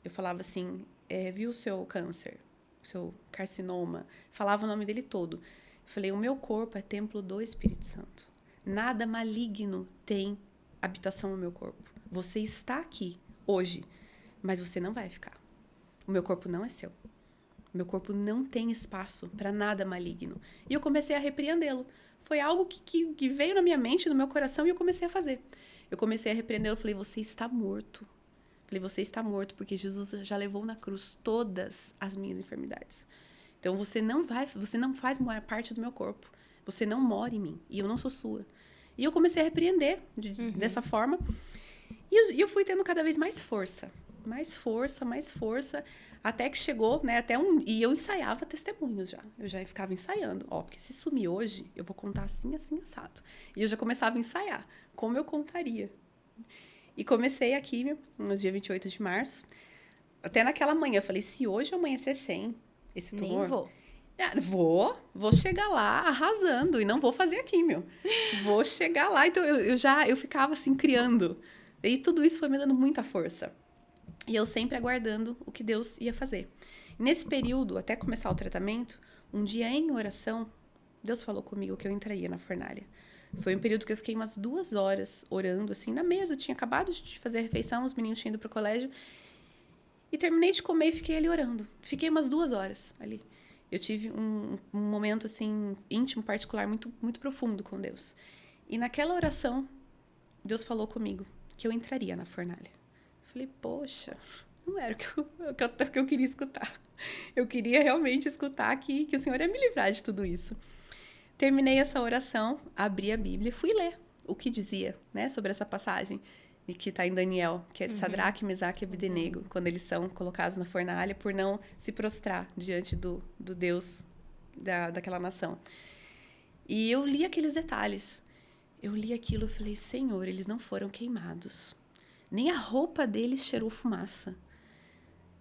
Eu falava assim, viu o seu câncer, seu carcinoma? Falava o nome dele todo. Eu falei, o meu corpo é templo do Espírito Santo. Nada maligno tem habitação no meu corpo. Você está aqui hoje, mas você não vai ficar. O meu corpo não é seu. O meu corpo não tem espaço para nada maligno. E eu comecei a repreendê-lo. Foi algo que veio na minha mente, no meu coração, e eu comecei a fazer. Eu comecei a repreendê-lo. Eu falei, você está morto. Falei, você está morto, porque Jesus já levou na cruz todas as minhas enfermidades. Então, você não faz parte do meu corpo. Você não mora em mim. E eu não sou sua. E eu comecei a repreender dessa forma. E eu fui tendo cada vez mais força. Mais força. Até que chegou, né? E eu ensaiava testemunhos já. Eu já ficava ensaiando. Porque se sumir hoje, eu vou contar assim, assim, assado. E eu já começava a ensaiar. Como eu contaria. E comecei a químio no dia 28 de março. Até naquela manhã, eu falei, se hoje eu amanhecer sem esse tumor... Nem vou. Vou chegar lá arrasando e não vou fazer a químio. Vou chegar lá. Então, eu ficava assim, criando. E tudo isso foi me dando muita força. E eu sempre aguardando o que Deus ia fazer. Nesse período, até começar o tratamento, um dia em oração, Deus falou comigo que eu entraria na fornalha. Foi um período que eu fiquei umas 2 horas orando, assim, na mesa. Eu tinha acabado de fazer a refeição, os meninos tinham ido pro colégio. E terminei de comer e fiquei ali orando. Fiquei umas 2 horas ali. Eu tive um momento, assim, íntimo, particular, muito, muito profundo com Deus. E naquela oração, Deus falou comigo que eu entraria na fornalha. Falei, poxa, não era o que eu queria escutar. Eu queria realmente escutar que o Senhor ia me livrar de tudo isso. Terminei essa oração, abri a Bíblia e fui ler o que dizia, né, sobre essa passagem que está em Daniel, que é de Sadraque, Mesaque e Abdenego, quando eles são colocados na fornalha por não se prostrar diante do Deus daquela nação. E eu li aqueles detalhes. Eu li aquilo e falei, Senhor, eles não foram queimados. Nem a roupa deles cheirou fumaça.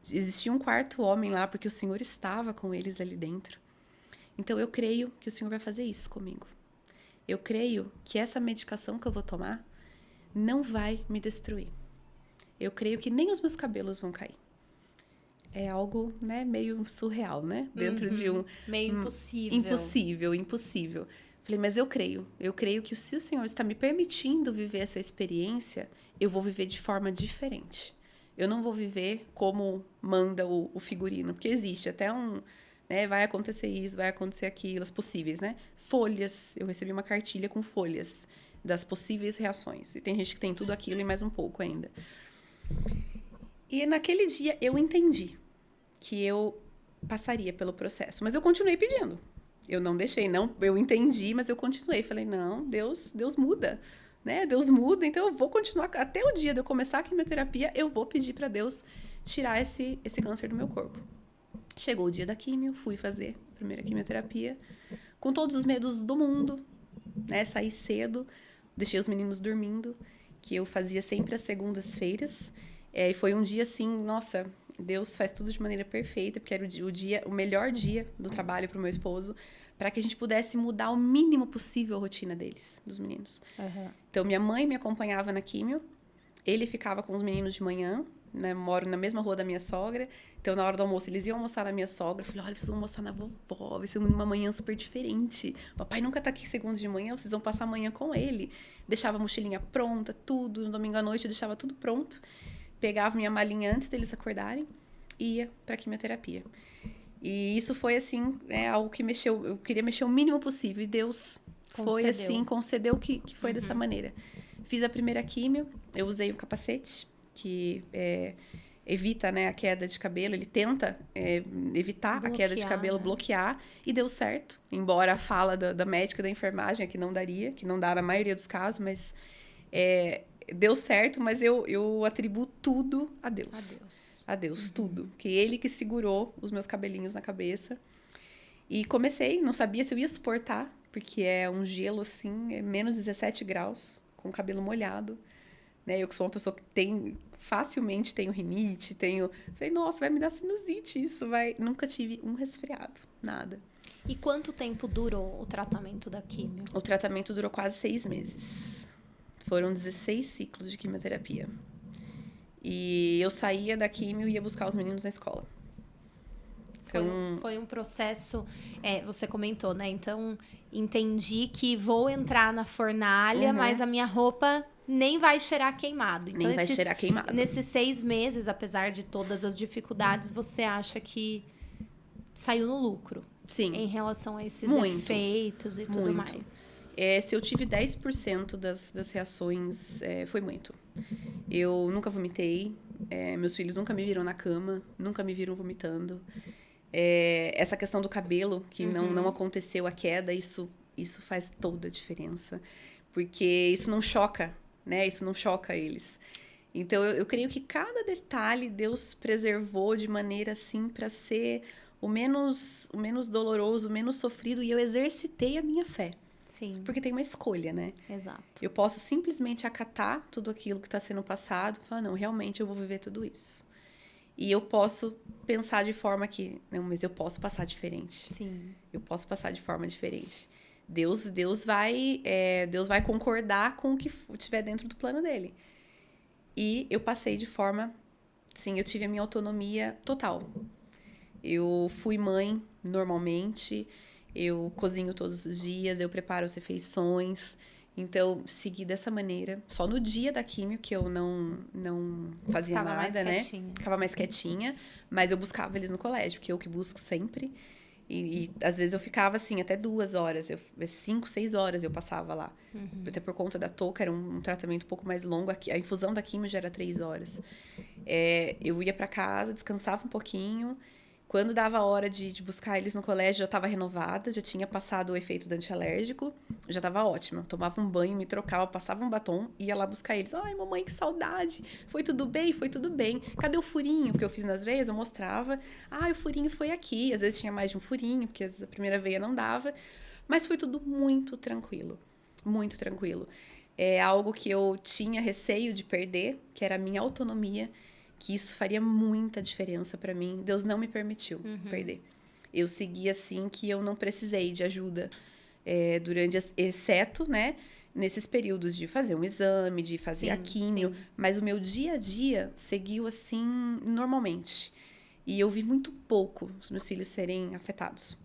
Existia um 4º homem lá, porque o Senhor estava com eles ali dentro. Então, eu creio que o Senhor vai fazer isso comigo. Eu creio que essa medicação que eu vou tomar não vai me destruir. Eu creio que nem os meus cabelos vão cair. É algo, né, meio surreal, né? Dentro de um... Meio impossível. Impossível. Falei, mas eu creio. Eu creio que se o Senhor está me permitindo viver essa experiência, eu vou viver de forma diferente. Eu não vou viver como manda o figurino, porque existe até né, vai acontecer isso, vai acontecer aquilo, as possíveis, né? Folhas. Eu recebi uma cartilha com folhas das possíveis reações. E tem gente que tem tudo aquilo e mais um pouco ainda. E naquele dia eu entendi que eu passaria pelo processo. Mas eu continuei pedindo. Eu não deixei, não. Eu entendi, mas eu continuei. Falei, não, Deus muda. Né? Deus muda, então eu vou continuar. Até o dia de eu começar a quimioterapia, eu vou pedir para Deus tirar esse câncer do meu corpo. Chegou o dia da quimio, fui fazer a primeira quimioterapia. Com todos os medos do mundo, né? Saí cedo, deixei os meninos dormindo, que eu fazia sempre às segundas-feiras. E foi um dia assim, nossa, Deus faz tudo de maneira perfeita, porque era o melhor dia do trabalho para o meu esposo, para que a gente pudesse mudar o mínimo possível a rotina deles, dos meninos. Uhum. Então, minha mãe me acompanhava na químio, ele ficava com os meninos de manhã, né? Moro na mesma rua da minha sogra, então, na hora do almoço, eles iam almoçar na minha sogra. Eu falei, olha, vocês vão almoçar na vovó, vai ser uma manhã super diferente. Papai nunca tá aqui segunda de manhã, vocês vão passar a manhã com ele. Deixava a mochilinha pronta, tudo. No domingo à noite, eu deixava tudo pronto. Pegava minha malinha antes deles acordarem e ia pra quimioterapia. E isso foi, assim, algo que mexeu. Eu queria mexer o mínimo possível. E Deus foi assim, concedeu que foi dessa maneira. Fiz a primeira químio, eu usei um capacete que evita, né, a queda de cabelo. Ele tenta evitar a queda de cabelo, bloquear. E deu certo. Embora a fala da médica da enfermagem é que não daria, que não dá na maioria dos casos, mas deu certo, mas eu atribuo tudo a Deus. A Deus, tudo. Que ele que segurou os meus cabelinhos na cabeça. E comecei, não sabia se eu ia suportar, porque é um gelo, assim, menos 17 graus, com o cabelo molhado. Né? Eu que sou uma pessoa que facilmente tenho rinite, falei, nossa, vai me dar sinusite isso, vai... Nunca tive um resfriado, nada. E quanto tempo durou o tratamento da químio? O tratamento durou quase 6 meses. Foram 16 ciclos de quimioterapia. E eu saía da químio e ia buscar os meninos na escola. Foi um processo, você comentou, né? Então, entendi que vou entrar na fornalha, mas a minha roupa nem vai cheirar queimado. Então, vai cheirar queimado. Nesses 6 meses, apesar de todas as dificuldades, você acha que saiu no lucro? Sim. Em relação a esses efeitos e tudo mais. Se eu tive 10% das reações, foi muito. Eu nunca vomitei, meus filhos nunca me viram na cama, nunca me viram vomitando. Essa questão do cabelo, que não aconteceu a queda, isso faz toda a diferença. porque isso não choca, né? Isso não choca eles. Então, eu creio que cada detalhe Deus preservou de maneira assim para ser o menos doloroso, o menos sofrido, e eu exercitei a minha fé. Sim. Porque tem uma escolha, né? Exato. Eu posso simplesmente acatar tudo aquilo que está sendo passado e falar, não, realmente eu vou viver tudo isso. E eu posso pensar de forma que, não, mas eu posso passar diferente. Sim. Eu posso passar de forma diferente. Deus vai concordar com o que estiver dentro do plano dele. E eu passei de forma... Sim, eu tive a minha autonomia total. Eu fui mãe normalmente, eu cozinho todos os dias, eu preparo as refeições. Então, segui dessa maneira. Só no dia da químio que eu não fazia Ficava nada, mais né? quietinha. Ficava mais quietinha, mas eu buscava eles no colégio, que eu que busco sempre. E às vezes eu ficava assim, até 2 horas, 5, 6 horas eu passava lá. Até por conta da touca, era um tratamento um pouco mais longo. A infusão da químio já era 3 horas. Eu ia pra casa, descansava um pouquinho. Quando dava a hora de buscar eles no colégio, já estava renovada, já tinha passado o efeito do antialérgico, já estava ótima. Tomava um banho, me trocava, passava um batom, ia lá buscar eles. Ai, mamãe, que saudade! Foi tudo bem? Foi tudo bem. Cadê o furinho? Porque eu fiz nas veias, eu mostrava. Ah, o furinho foi aqui. Às vezes tinha mais de um furinho, porque às vezes a primeira veia não dava. Mas foi tudo muito tranquilo. Muito tranquilo. É algo que eu tinha receio de perder, que era a minha autonomia, que isso faria muita diferença para mim. Deus não me permitiu perder. Eu segui assim que eu não precisei de ajuda exceto, né, nesses períodos de fazer um exame, de fazer a químio. Mas o meu dia a dia seguiu assim normalmente. E eu vi muito pouco os meus filhos serem afetados.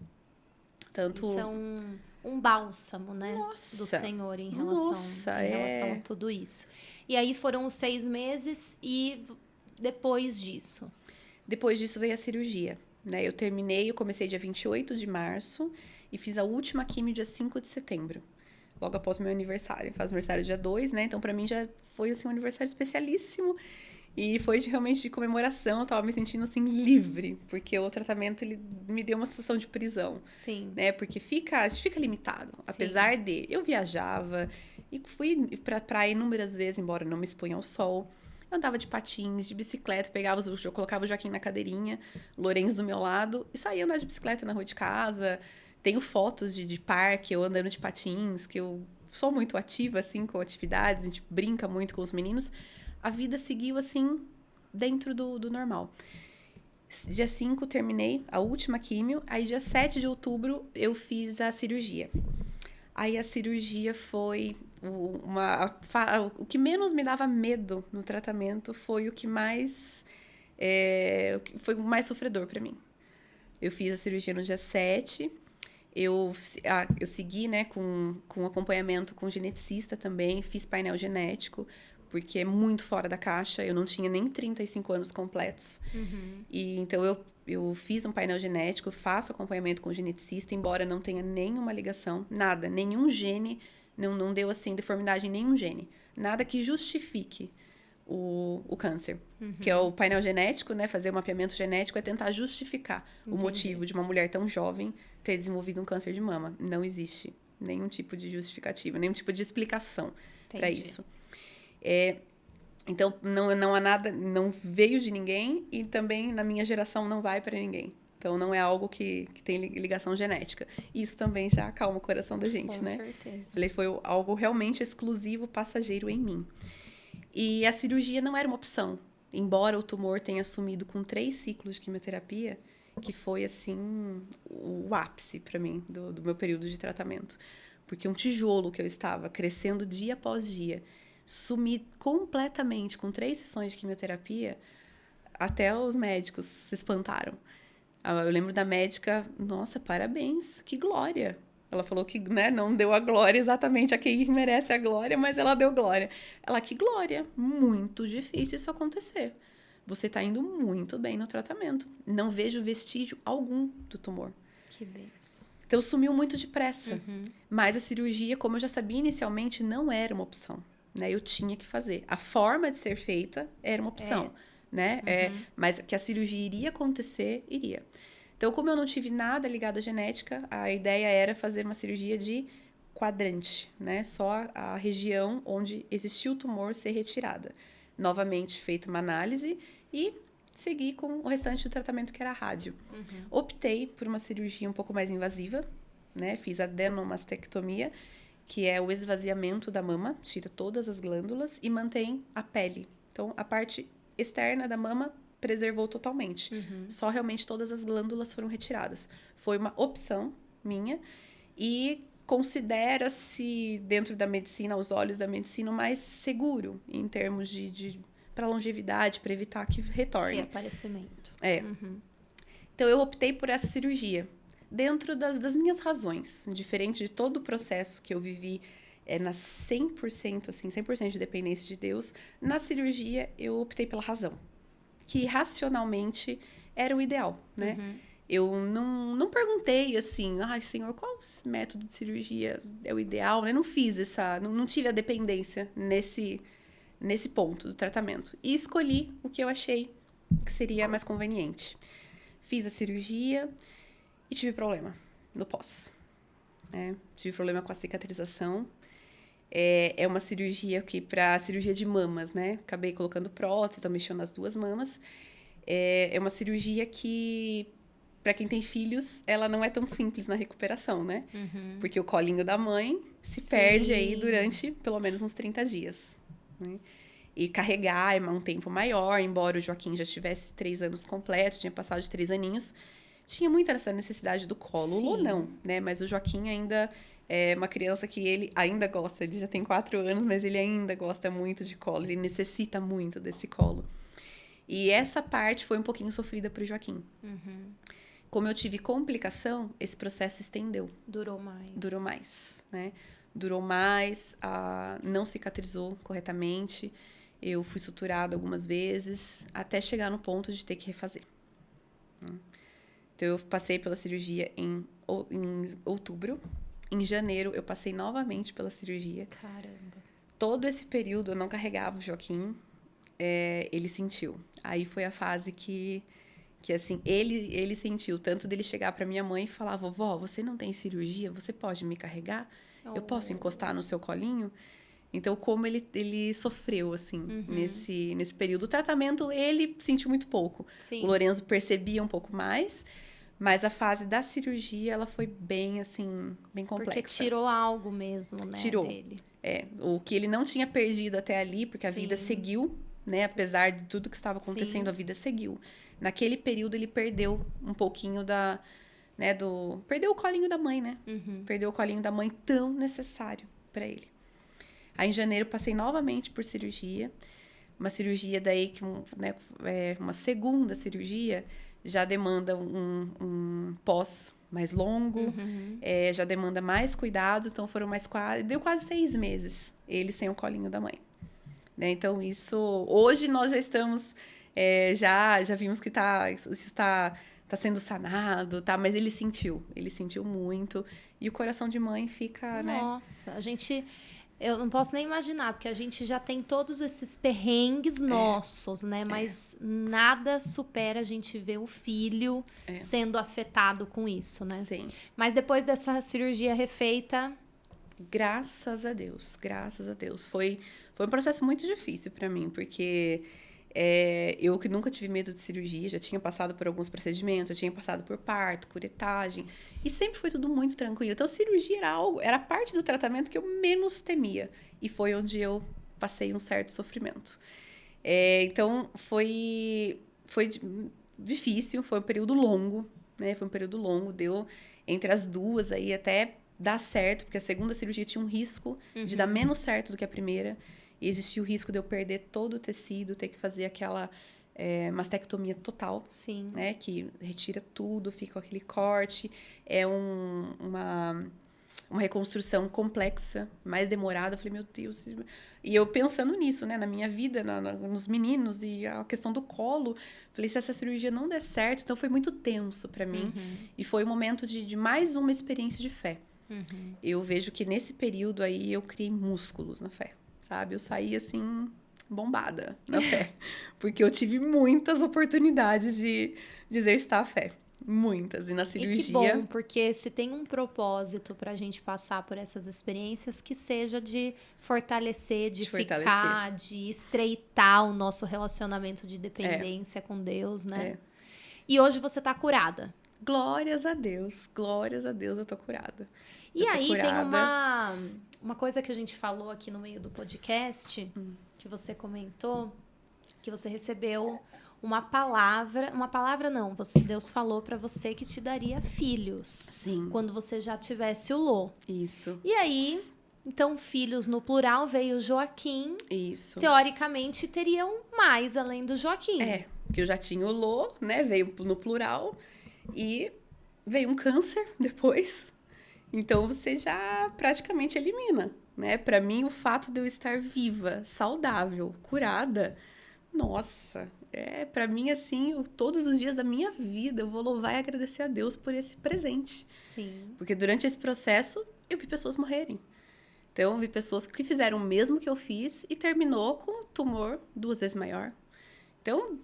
Tanto... Isso é um bálsamo, né? Nossa, do Senhor em relação a tudo isso. E aí foram os 6 meses e... Depois disso veio a cirurgia, né? Eu comecei dia 28 de março e fiz a última químio dia 5 de setembro. Logo após meu aniversário. Eu faço aniversário dia 2, né? Então, pra mim, já foi, assim, um aniversário especialíssimo. E foi realmente de comemoração. Eu tava me sentindo, assim, livre. Porque o tratamento, ele me deu uma sensação de prisão. Sim. Né? Porque a gente fica limitado. Apesar de... Eu viajava e fui pra praia inúmeras vezes, embora não me exponha ao sol. Eu andava de patins, de bicicleta, eu colocava o Joaquim na cadeirinha, o Lourenço do meu lado, e saía andar de bicicleta na rua de casa. Tenho fotos de parque, eu andando de patins, que eu sou muito ativa, assim, com atividades, a gente brinca muito com os meninos. A vida seguiu, assim, dentro do normal. Dia 5, terminei a última químio, aí dia 7 de outubro eu fiz a cirurgia. Aí a cirurgia foi... o que menos me dava medo no tratamento foi o que mais... foi o mais sofredor para mim. Eu fiz a cirurgia no dia 7. Eu segui, né, com acompanhamento com geneticista também. Fiz painel genético, porque é muito fora da caixa. Eu não tinha nem 35 anos completos. E então eu fiz um painel genético, faço acompanhamento com geneticista, embora não tenha nenhuma ligação, nada, nenhum gene... Não deu, assim, deformidade em nenhum gene. Nada que justifique o câncer. Que é o painel genético, né? Fazer o mapeamento genético é tentar justificar o motivo de uma mulher tão jovem ter desenvolvido um câncer de mama. Não existe nenhum tipo de justificativa, nenhum tipo de explicação para isso. Então, não há nada, não veio de ninguém e também na minha geração não vai para ninguém. Então, não é algo que tem ligação genética. Isso também já acalma o coração da gente, né? Com certeza. Falei, foi algo realmente exclusivo, passageiro em mim. E a cirurgia não era uma opção. Embora o tumor tenha sumido com 3 ciclos de quimioterapia, que foi, assim, o ápice para mim do meu período de tratamento. Porque um tijolo que eu estava crescendo dia após dia, sumir completamente com 3 sessões de quimioterapia, até os médicos se espantaram. Eu lembro da médica, nossa, parabéns, que glória. Ela falou que, né, não deu a glória exatamente a quem merece a glória, mas ela deu glória. Ela, que glória, muito difícil isso acontecer. Você está indo muito bem no tratamento. Não vejo vestígio algum do tumor. Que benção. Então, sumiu muito depressa. Mas a cirurgia, como eu já sabia inicialmente, não era uma opção. Né? Eu tinha que fazer. A forma de ser feita era uma opção. Né? Mas que a cirurgia iria acontecer, iria. Então, como eu não tive nada ligado à genética, a ideia era fazer uma cirurgia de quadrante, né? Só a região onde existiu o tumor ser retirada. Novamente, feita uma análise e segui com o restante do tratamento, que era rádio. Optei por uma cirurgia um pouco mais invasiva, né? Fiz a adenomastectomia, que é o esvaziamento da mama, tira todas as glândulas e mantém a pele. Então, a parte externa da mama preservou totalmente. Só realmente todas as glândulas foram retiradas. Foi uma opção minha e considera-se, dentro da medicina, aos olhos da medicina, o mais seguro em termos para longevidade, para evitar que retorne. Reaparecimento. Então, eu optei por essa cirurgia. Dentro das minhas razões, diferente de todo o processo que eu vivi na 100%, assim, 100% de dependência de Deus, na cirurgia eu optei pela razão, que racionalmente era o ideal, né? Eu não perguntei assim, Senhor, qual método de cirurgia é o ideal? Eu não fiz não tive a dependência nesse ponto do tratamento. E escolhi o que eu achei que seria mais conveniente. Fiz a cirurgia e tive problema no pós. Tive problema com a cicatrização. É uma cirurgia que, para cirurgia de mamas, né? Acabei colocando prótese, então mexendo nas 2 mamas. É uma cirurgia que, para quem tem filhos, ela não é tão simples na recuperação, né? Porque o colinho da mãe se perde aí durante pelo menos uns 30 dias. Né? E carregar é um tempo maior, embora o Joaquim já tivesse 3 anos completos, tinha passado de 3 aninhos, tinha muita essa necessidade do colo. O Lô não, né? Mas o Joaquim ainda é uma criança que ele ainda gosta, ele já tem 4 anos, mas ele ainda gosta muito de colo, ele necessita muito desse colo. E essa parte foi um pouquinho sofrida para o Joaquim. Como eu tive complicação, esse processo estendeu. Durou mais. Durou mais, né? Durou mais, não cicatrizou corretamente. Eu fui suturada algumas vezes, até chegar no ponto de ter que refazer. Então, eu passei pela cirurgia em outubro. Em janeiro, eu passei novamente pela cirurgia. Caramba. Todo esse período, eu não carregava o Joaquim. Ele sentiu. Aí foi a fase que assim, ele sentiu. Tanto dele chegar pra minha mãe e falar, vovó, você não tem cirurgia? Você pode me carregar? Eu posso encostar no seu colinho? Então, como ele sofreu, assim, nesse período. O tratamento, ele sentiu muito pouco. Sim. O Lorenzo percebia um pouco mais, mas a fase da cirurgia, ela foi bem, assim, bem complexa. Porque tirou algo mesmo, né, tirou. dele. O que ele não tinha perdido até ali, porque a vida seguiu, né? Apesar de tudo que estava acontecendo, a vida seguiu. Naquele período, ele perdeu um pouquinho perdeu o colinho da mãe, né? Perdeu o colinho da mãe tão necessário para ele. Aí, em janeiro, passei novamente por cirurgia. Uma cirurgia daí, uma segunda cirurgia, já demanda um pós mais longo, já demanda mais cuidados. Então, deu quase 6 meses ele sem o colinho da mãe. Né? Então, hoje nós já estamos, já vimos que está sendo sanado, tá? Mas ele sentiu muito. E o coração de mãe fica, Nossa, eu não posso nem imaginar, porque a gente já tem todos esses perrengues nossos, né? Mas nada supera a gente ver o filho sendo afetado com isso, né? Sim. Mas depois dessa cirurgia refeita... Graças a Deus. Foi um processo muito difícil para mim, porque eu que nunca tive medo de cirurgia, já tinha passado por alguns procedimentos, já tinha passado por parto, curetagem, e sempre foi tudo muito tranquilo. Então, cirurgia era parte do tratamento que eu menos temia, e foi onde eu passei um certo sofrimento. Então, foi difícil, foi um período longo, né? Deu entre as duas aí até dar certo, porque a segunda cirurgia tinha um risco de dar menos certo do que a primeira. E existia o risco de eu perder todo o tecido, ter que fazer aquela mastectomia total. Sim. Né? Que retira tudo, fica com aquele corte. É uma reconstrução complexa, mais demorada. Eu falei, meu Deus. E eu pensando nisso, né? Na minha vida, nos meninos e a questão do colo. Falei, se essa cirurgia não der certo, então foi muito tenso para mim. E foi um momento de mais uma experiência de fé. Eu vejo que nesse período aí eu criei músculos na fé, sabe? Eu saí assim, bombada na fé, porque eu tive muitas oportunidades de exercitar a fé. Muitas. E na cirurgia... E que bom, porque se tem um propósito pra gente passar por essas experiências, que seja de fortalecer, de ficar, de estreitar o nosso relacionamento de dependência com Deus, né? E hoje você tá curada. Glórias a Deus eu tô curada. E aí tem uma coisa que a gente falou aqui no meio do podcast, que você comentou, que você recebeu uma palavra não, Deus falou pra você que te daria filhos. Sim. Quando você já tivesse o Lô. Isso. E aí, então, filhos no plural, veio Joaquim. Isso. Teoricamente, teriam mais além do Joaquim. Porque eu já tinha o Lô, né, veio no plural, e veio um câncer depois. Então, você já praticamente elimina, né? Pra mim, o fato de eu estar viva, saudável, curada, nossa, pra mim, assim, todos os dias da minha vida, eu vou louvar e agradecer a Deus por esse presente. Sim. Porque durante esse processo, eu vi pessoas morrerem. Então, eu vi pessoas que fizeram o mesmo que eu fiz e terminou com um tumor 2 vezes maior. Então,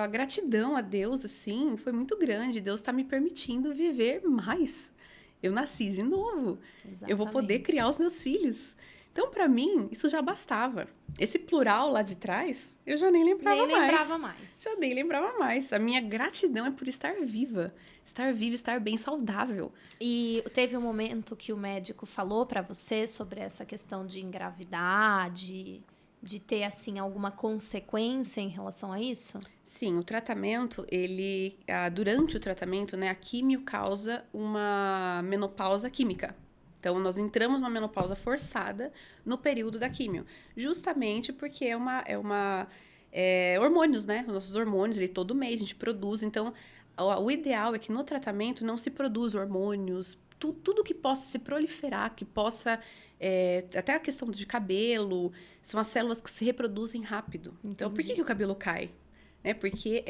a gratidão a Deus, assim, foi muito grande. Deus está me permitindo viver mais. Eu nasci de novo. Exatamente. Eu vou poder criar os meus filhos. Então, para mim, isso já bastava. Esse plural lá de trás, eu já nem lembrava mais. Já nem lembrava mais. A minha gratidão é por estar viva. Estar viva, estar bem, saudável. E teve um momento que o médico falou para você sobre essa questão de engravidar, de ter, assim, alguma consequência em relação a isso? Sim, o tratamento, durante o tratamento, né, a químio causa uma menopausa química. Então, nós entramos numa menopausa forçada no período da químio. Justamente porque hormônios, né? Os nossos hormônios, todo mês a gente produz. Então, o ideal é que no tratamento não se produza hormônios, tudo que possa se proliferar, que possa... até a questão de cabelo, são as células que se reproduzem rápido. Entendi. Então, por que o cabelo cai? Porque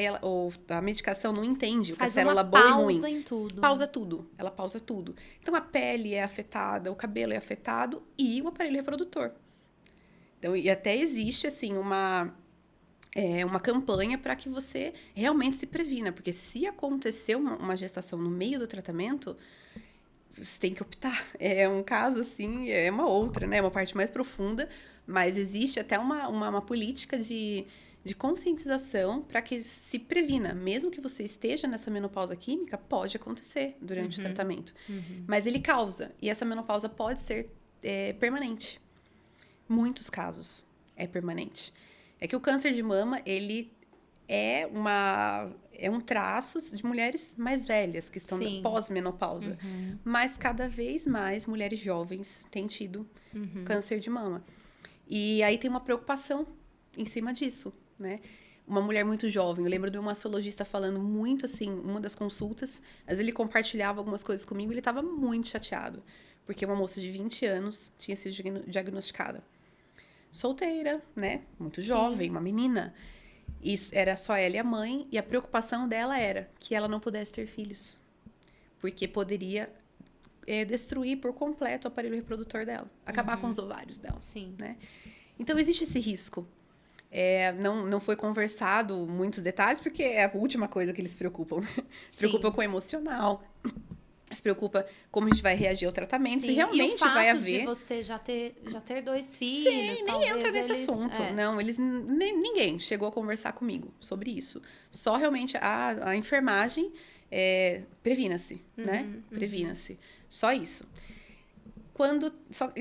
a medicação não entende o que a Faz célula uma boa e ruim. pausa em tudo. Pausa tudo. Ela pausa tudo. Então, a pele é afetada, o cabelo é afetado e o aparelho reprodutor. Então, e até existe, assim, uma campanha para que você realmente se previna. Porque se acontecer uma gestação no meio do tratamento, você tem que optar. É um caso, assim, é uma outra, né? Uma parte mais profunda. Mas existe até uma política de conscientização para que se previna. Mesmo que você esteja nessa menopausa química, pode acontecer durante o tratamento. Mas ele causa. E essa menopausa pode ser permanente. Muitos casos é permanente. É que o câncer de mama, ele é um traço de mulheres mais velhas, que estão pós-menopausa. Mas cada vez mais mulheres jovens têm tido câncer de mama. E aí tem uma preocupação em cima disso, né? Uma mulher muito jovem, eu lembro de um mastologista falando muito assim, uma das consultas, às vezes ele compartilhava algumas coisas comigo e ele estava muito chateado, porque uma moça de 20 anos tinha sido diagnosticada. Solteira, né? Muito jovem, uma menina. Isso, era só ela e a mãe, e a preocupação dela era que ela não pudesse ter filhos, porque poderia destruir por completo o aparelho reprodutor dela, acabar com os ovários dela. Sim. Né? Então, existe esse risco. Não foi conversado muitos detalhes, porque é a última coisa que eles se preocupam. Se preocupam com o emocional, se preocupa como a gente vai reagir ao tratamento, se realmente vai haver... E o fato de você já ter 2 filhos, Sim, talvez nem entra nesse assunto. Não, ninguém chegou a conversar comigo sobre isso. Só realmente a enfermagem, previna-se, né? Previna-se. Só isso.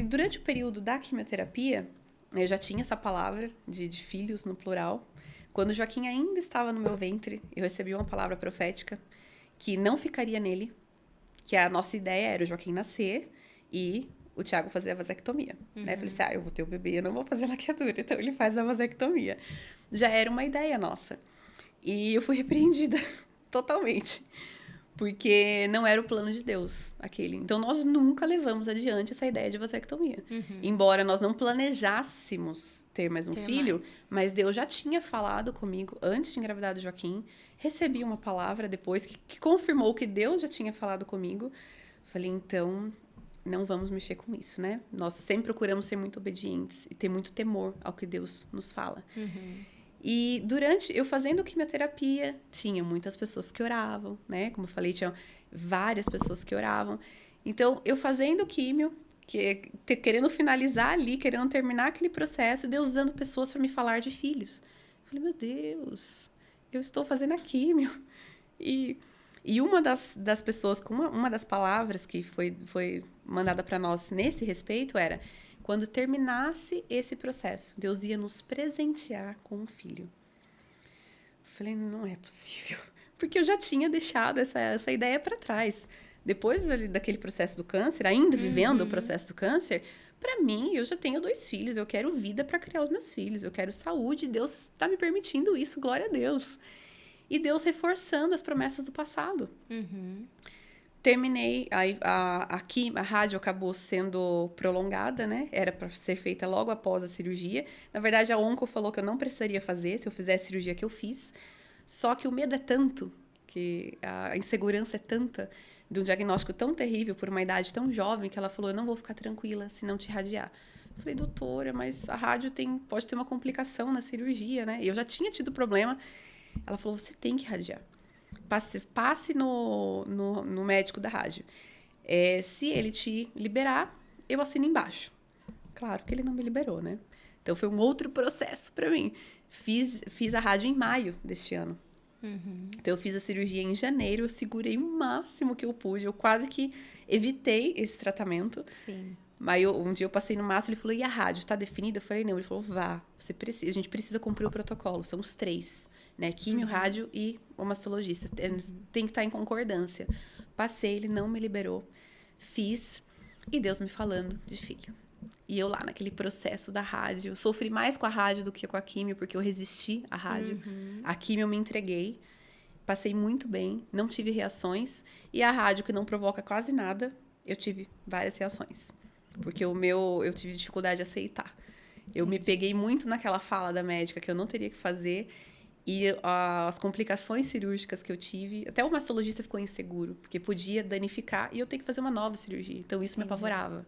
Durante o período da quimioterapia, eu já tinha essa palavra de filhos no plural. Quando o Joaquim ainda estava no meu ventre, eu recebi uma palavra profética que não ficaria nele, que a nossa ideia era o Joaquim nascer e o Thiago fazer a vasectomia. Né? Eu falei assim, eu vou ter o bebê, eu não vou fazer laqueadura, então ele faz a vasectomia. Já era uma ideia nossa. E eu fui repreendida totalmente, porque não era o plano de Deus aquele. Então, nós nunca levamos adiante essa ideia de vasectomia. Embora nós não planejássemos ter mais um filho, mas Deus já tinha falado comigo antes de engravidar do Joaquim. Recebi uma palavra depois que confirmou que Deus já tinha falado comigo. Falei, então, não vamos mexer com isso, né? Nós sempre procuramos ser muito obedientes e ter muito temor ao que Deus nos fala. E durante eu fazendo quimioterapia, tinha muitas pessoas que oravam, né? Como eu falei, tinha várias pessoas que oravam. Então, eu fazendo químio, querendo finalizar ali, querendo terminar aquele processo, Deus usando pessoas para me falar de filhos. Eu falei, meu Deus, eu estou fazendo a químio. E uma das pessoas, com uma das palavras que foi mandada para nós nesse respeito era: quando terminasse esse processo, Deus ia nos presentear com um filho. Eu falei, não é possível. Porque eu já tinha deixado essa ideia para trás. Depois daquele processo do câncer, ainda vivendo o processo do câncer, para mim, eu já tenho 2 filhos, eu quero vida para criar os meus filhos, eu quero saúde, Deus está me permitindo isso, glória a Deus. E Deus reforçando as promessas do passado. Terminei, aí a rádio acabou sendo prolongada, né? Era para ser feita logo após a cirurgia. Na verdade, a onco falou que eu não precisaria fazer se eu fizesse a cirurgia que eu fiz. Só que o medo é tanto, que a insegurança é tanta, de um diagnóstico tão terrível por uma idade tão jovem, que ela falou, eu não vou ficar tranquila se não te irradiar. Eu falei, doutora, mas a rádio pode ter uma complicação na cirurgia, né? E eu já tinha tido problema. Ela falou, você tem que irradiar. Passe no médico da rádio. Se ele te liberar, eu assino embaixo. Claro que ele não me liberou, né? Então, foi um outro processo para mim. Fiz a rádio em maio deste ano. Então, eu fiz a cirurgia em janeiro, eu segurei o máximo que eu pude. Eu quase que evitei esse tratamento. Sim. Mas um dia eu passei no Márcio, ele falou, e a rádio, tá definida? Eu falei, não. Ele falou, vá, a gente precisa cumprir o protocolo, são os 3, né? Químio, rádio e o mastologista. Tem que estar em concordância. Passei, ele não me liberou. Fiz, e Deus me falando de filho. E eu lá naquele processo da rádio, sofri mais com a rádio do que com a químio, porque eu resisti à rádio. A químio eu me entreguei, passei muito bem, não tive reações. E a rádio, que não provoca quase nada, eu tive várias reações. Porque eu tive dificuldade de aceitar. Eu me peguei muito naquela fala da médica que eu não teria que fazer. E as complicações cirúrgicas que eu tive, até o mastologista ficou inseguro, porque podia danificar e eu ter que fazer uma nova cirurgia. Então, isso me apavorava.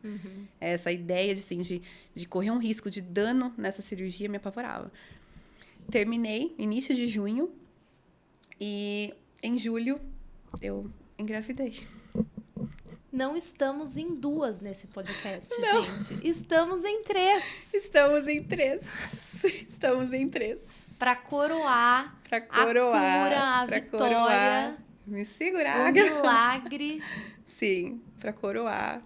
Essa ideia de correr um risco de dano nessa cirurgia me apavorava. Terminei, início de junho, e em julho eu engravidei. Não estamos em 2 nesse podcast, gente. Estamos em 3. Estamos em 3. Estamos em 3. Para coroar a cura, a vitória, me segurar, o milagre. Sim, para coroar,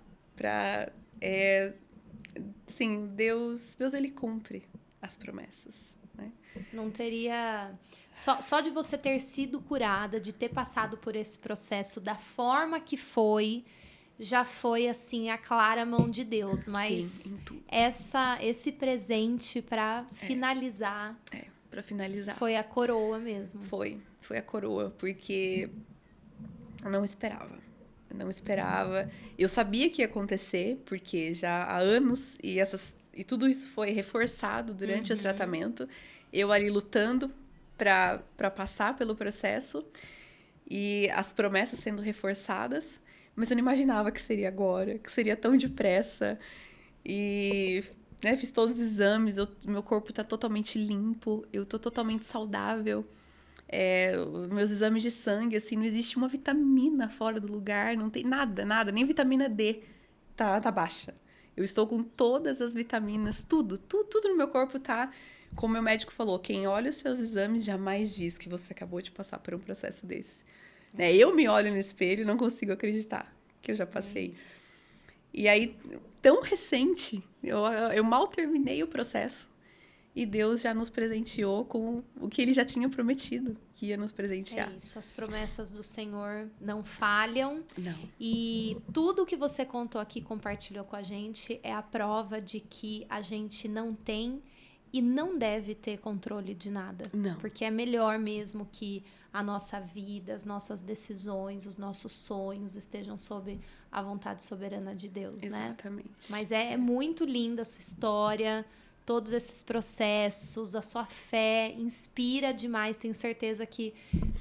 sim, Deus ele cumpre as promessas, né? Não teria... Só de você ter sido curada, de ter passado por esse processo da forma que foi, já foi, assim, a clara mão de Deus. Mas sim, em tudo. esse presente para finalizar... Para finalizar. Foi a coroa mesmo. Foi a coroa, porque eu não esperava. Eu sabia que ia acontecer, porque já há anos, e tudo isso foi reforçado durante o tratamento. Eu ali lutando para passar pelo processo, e as promessas sendo reforçadas, mas eu não imaginava que seria agora, que seria tão depressa. E... né, fiz todos os exames, meu corpo tá totalmente limpo, eu tô totalmente saudável. Meus exames de sangue, assim, não existe uma vitamina fora do lugar, não tem nada, nem vitamina D tá baixa. Eu estou com todas as vitaminas, tudo no meu corpo tá, como meu médico falou, quem olha os seus exames jamais diz que você acabou de passar por um processo desse. Né? Eu me olho no espelho e não consigo acreditar que eu já passei isso. E aí, tão recente, eu mal terminei o processo e Deus já nos presenteou com o que Ele já tinha prometido que ia nos presentear. É isso, as promessas do Senhor não falham. Não. E tudo que você contou aqui, compartilhou com a gente, é a prova de que a gente não tem e não deve ter controle de nada. Não. Porque é melhor mesmo que a nossa vida, as nossas decisões, os nossos sonhos estejam sob a vontade soberana de Deus, né? Exatamente. Mas é muito linda a sua história, todos esses processos, a sua fé inspira demais. Tenho certeza que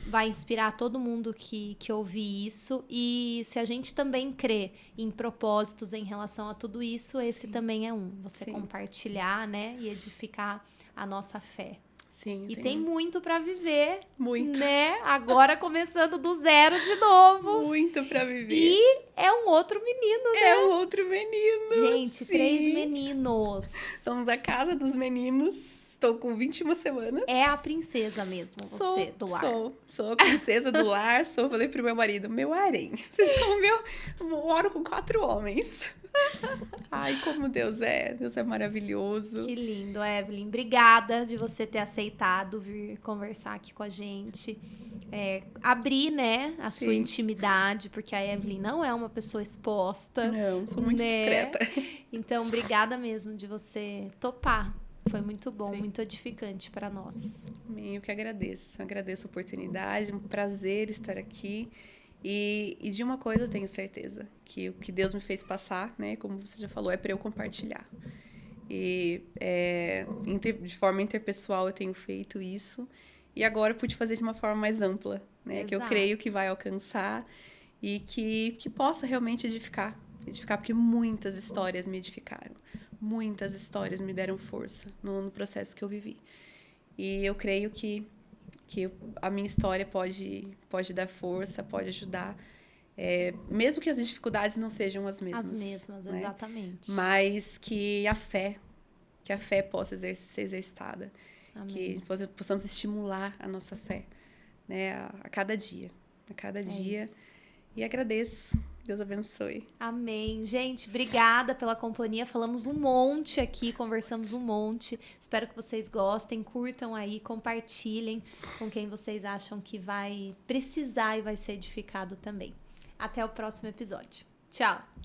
vai inspirar todo mundo que ouvir isso. E se a gente também crê em propósitos em relação a tudo isso, esse também é um. Você compartilhar, né? E edificar a nossa fé. Sim, E tem muito pra viver, muito. né? Agora começando do zero de novo. Muito pra viver. E é um outro menino, né? É um outro menino. Gente, Sim. 3 meninos. Somos a casa dos meninos. Estou com 21 semanas. É a princesa mesmo, você, do lar. Sou a princesa do lar. Falei pro meu marido, meu harém. Vocês são eu moro com 4 homens. Ai, como Deus é maravilhoso. Que lindo, Evelyn. Obrigada de você ter aceitado vir conversar aqui com a gente. Abrir, né, a sua intimidade, porque a Evelyn não é uma pessoa exposta. Não, sou muito discreta. Então, obrigada mesmo de você topar. Foi muito bom, Sim. muito edificante para nós. Eu que agradeço. Agradeço a oportunidade, um prazer estar aqui. E de uma coisa eu tenho certeza, que o que Deus me fez passar, né, como você já falou, é para eu compartilhar. E de forma interpessoal eu tenho feito isso. E agora eu pude fazer de uma forma mais ampla, né, Exato. que eu creio que vai alcançar e que possa realmente edificar. Edificar, porque muitas histórias me edificaram. Muitas histórias me deram força no processo que eu vivi. E eu creio que a minha história pode dar força, pode ajudar. Mesmo que as dificuldades não sejam as mesmas. As mesmas, né? Exatamente. Mas que a fé possa ser exercitada. Amém. Que possamos estimular a nossa fé, né? A cada dia. A cada dia. Isso. E agradeço. Deus abençoe. Amém. Gente, obrigada pela companhia. Falamos um monte aqui, conversamos um monte. Espero que vocês gostem, curtam aí, compartilhem com quem vocês acham que vai precisar e vai ser edificado também. Até o próximo episódio. Tchau!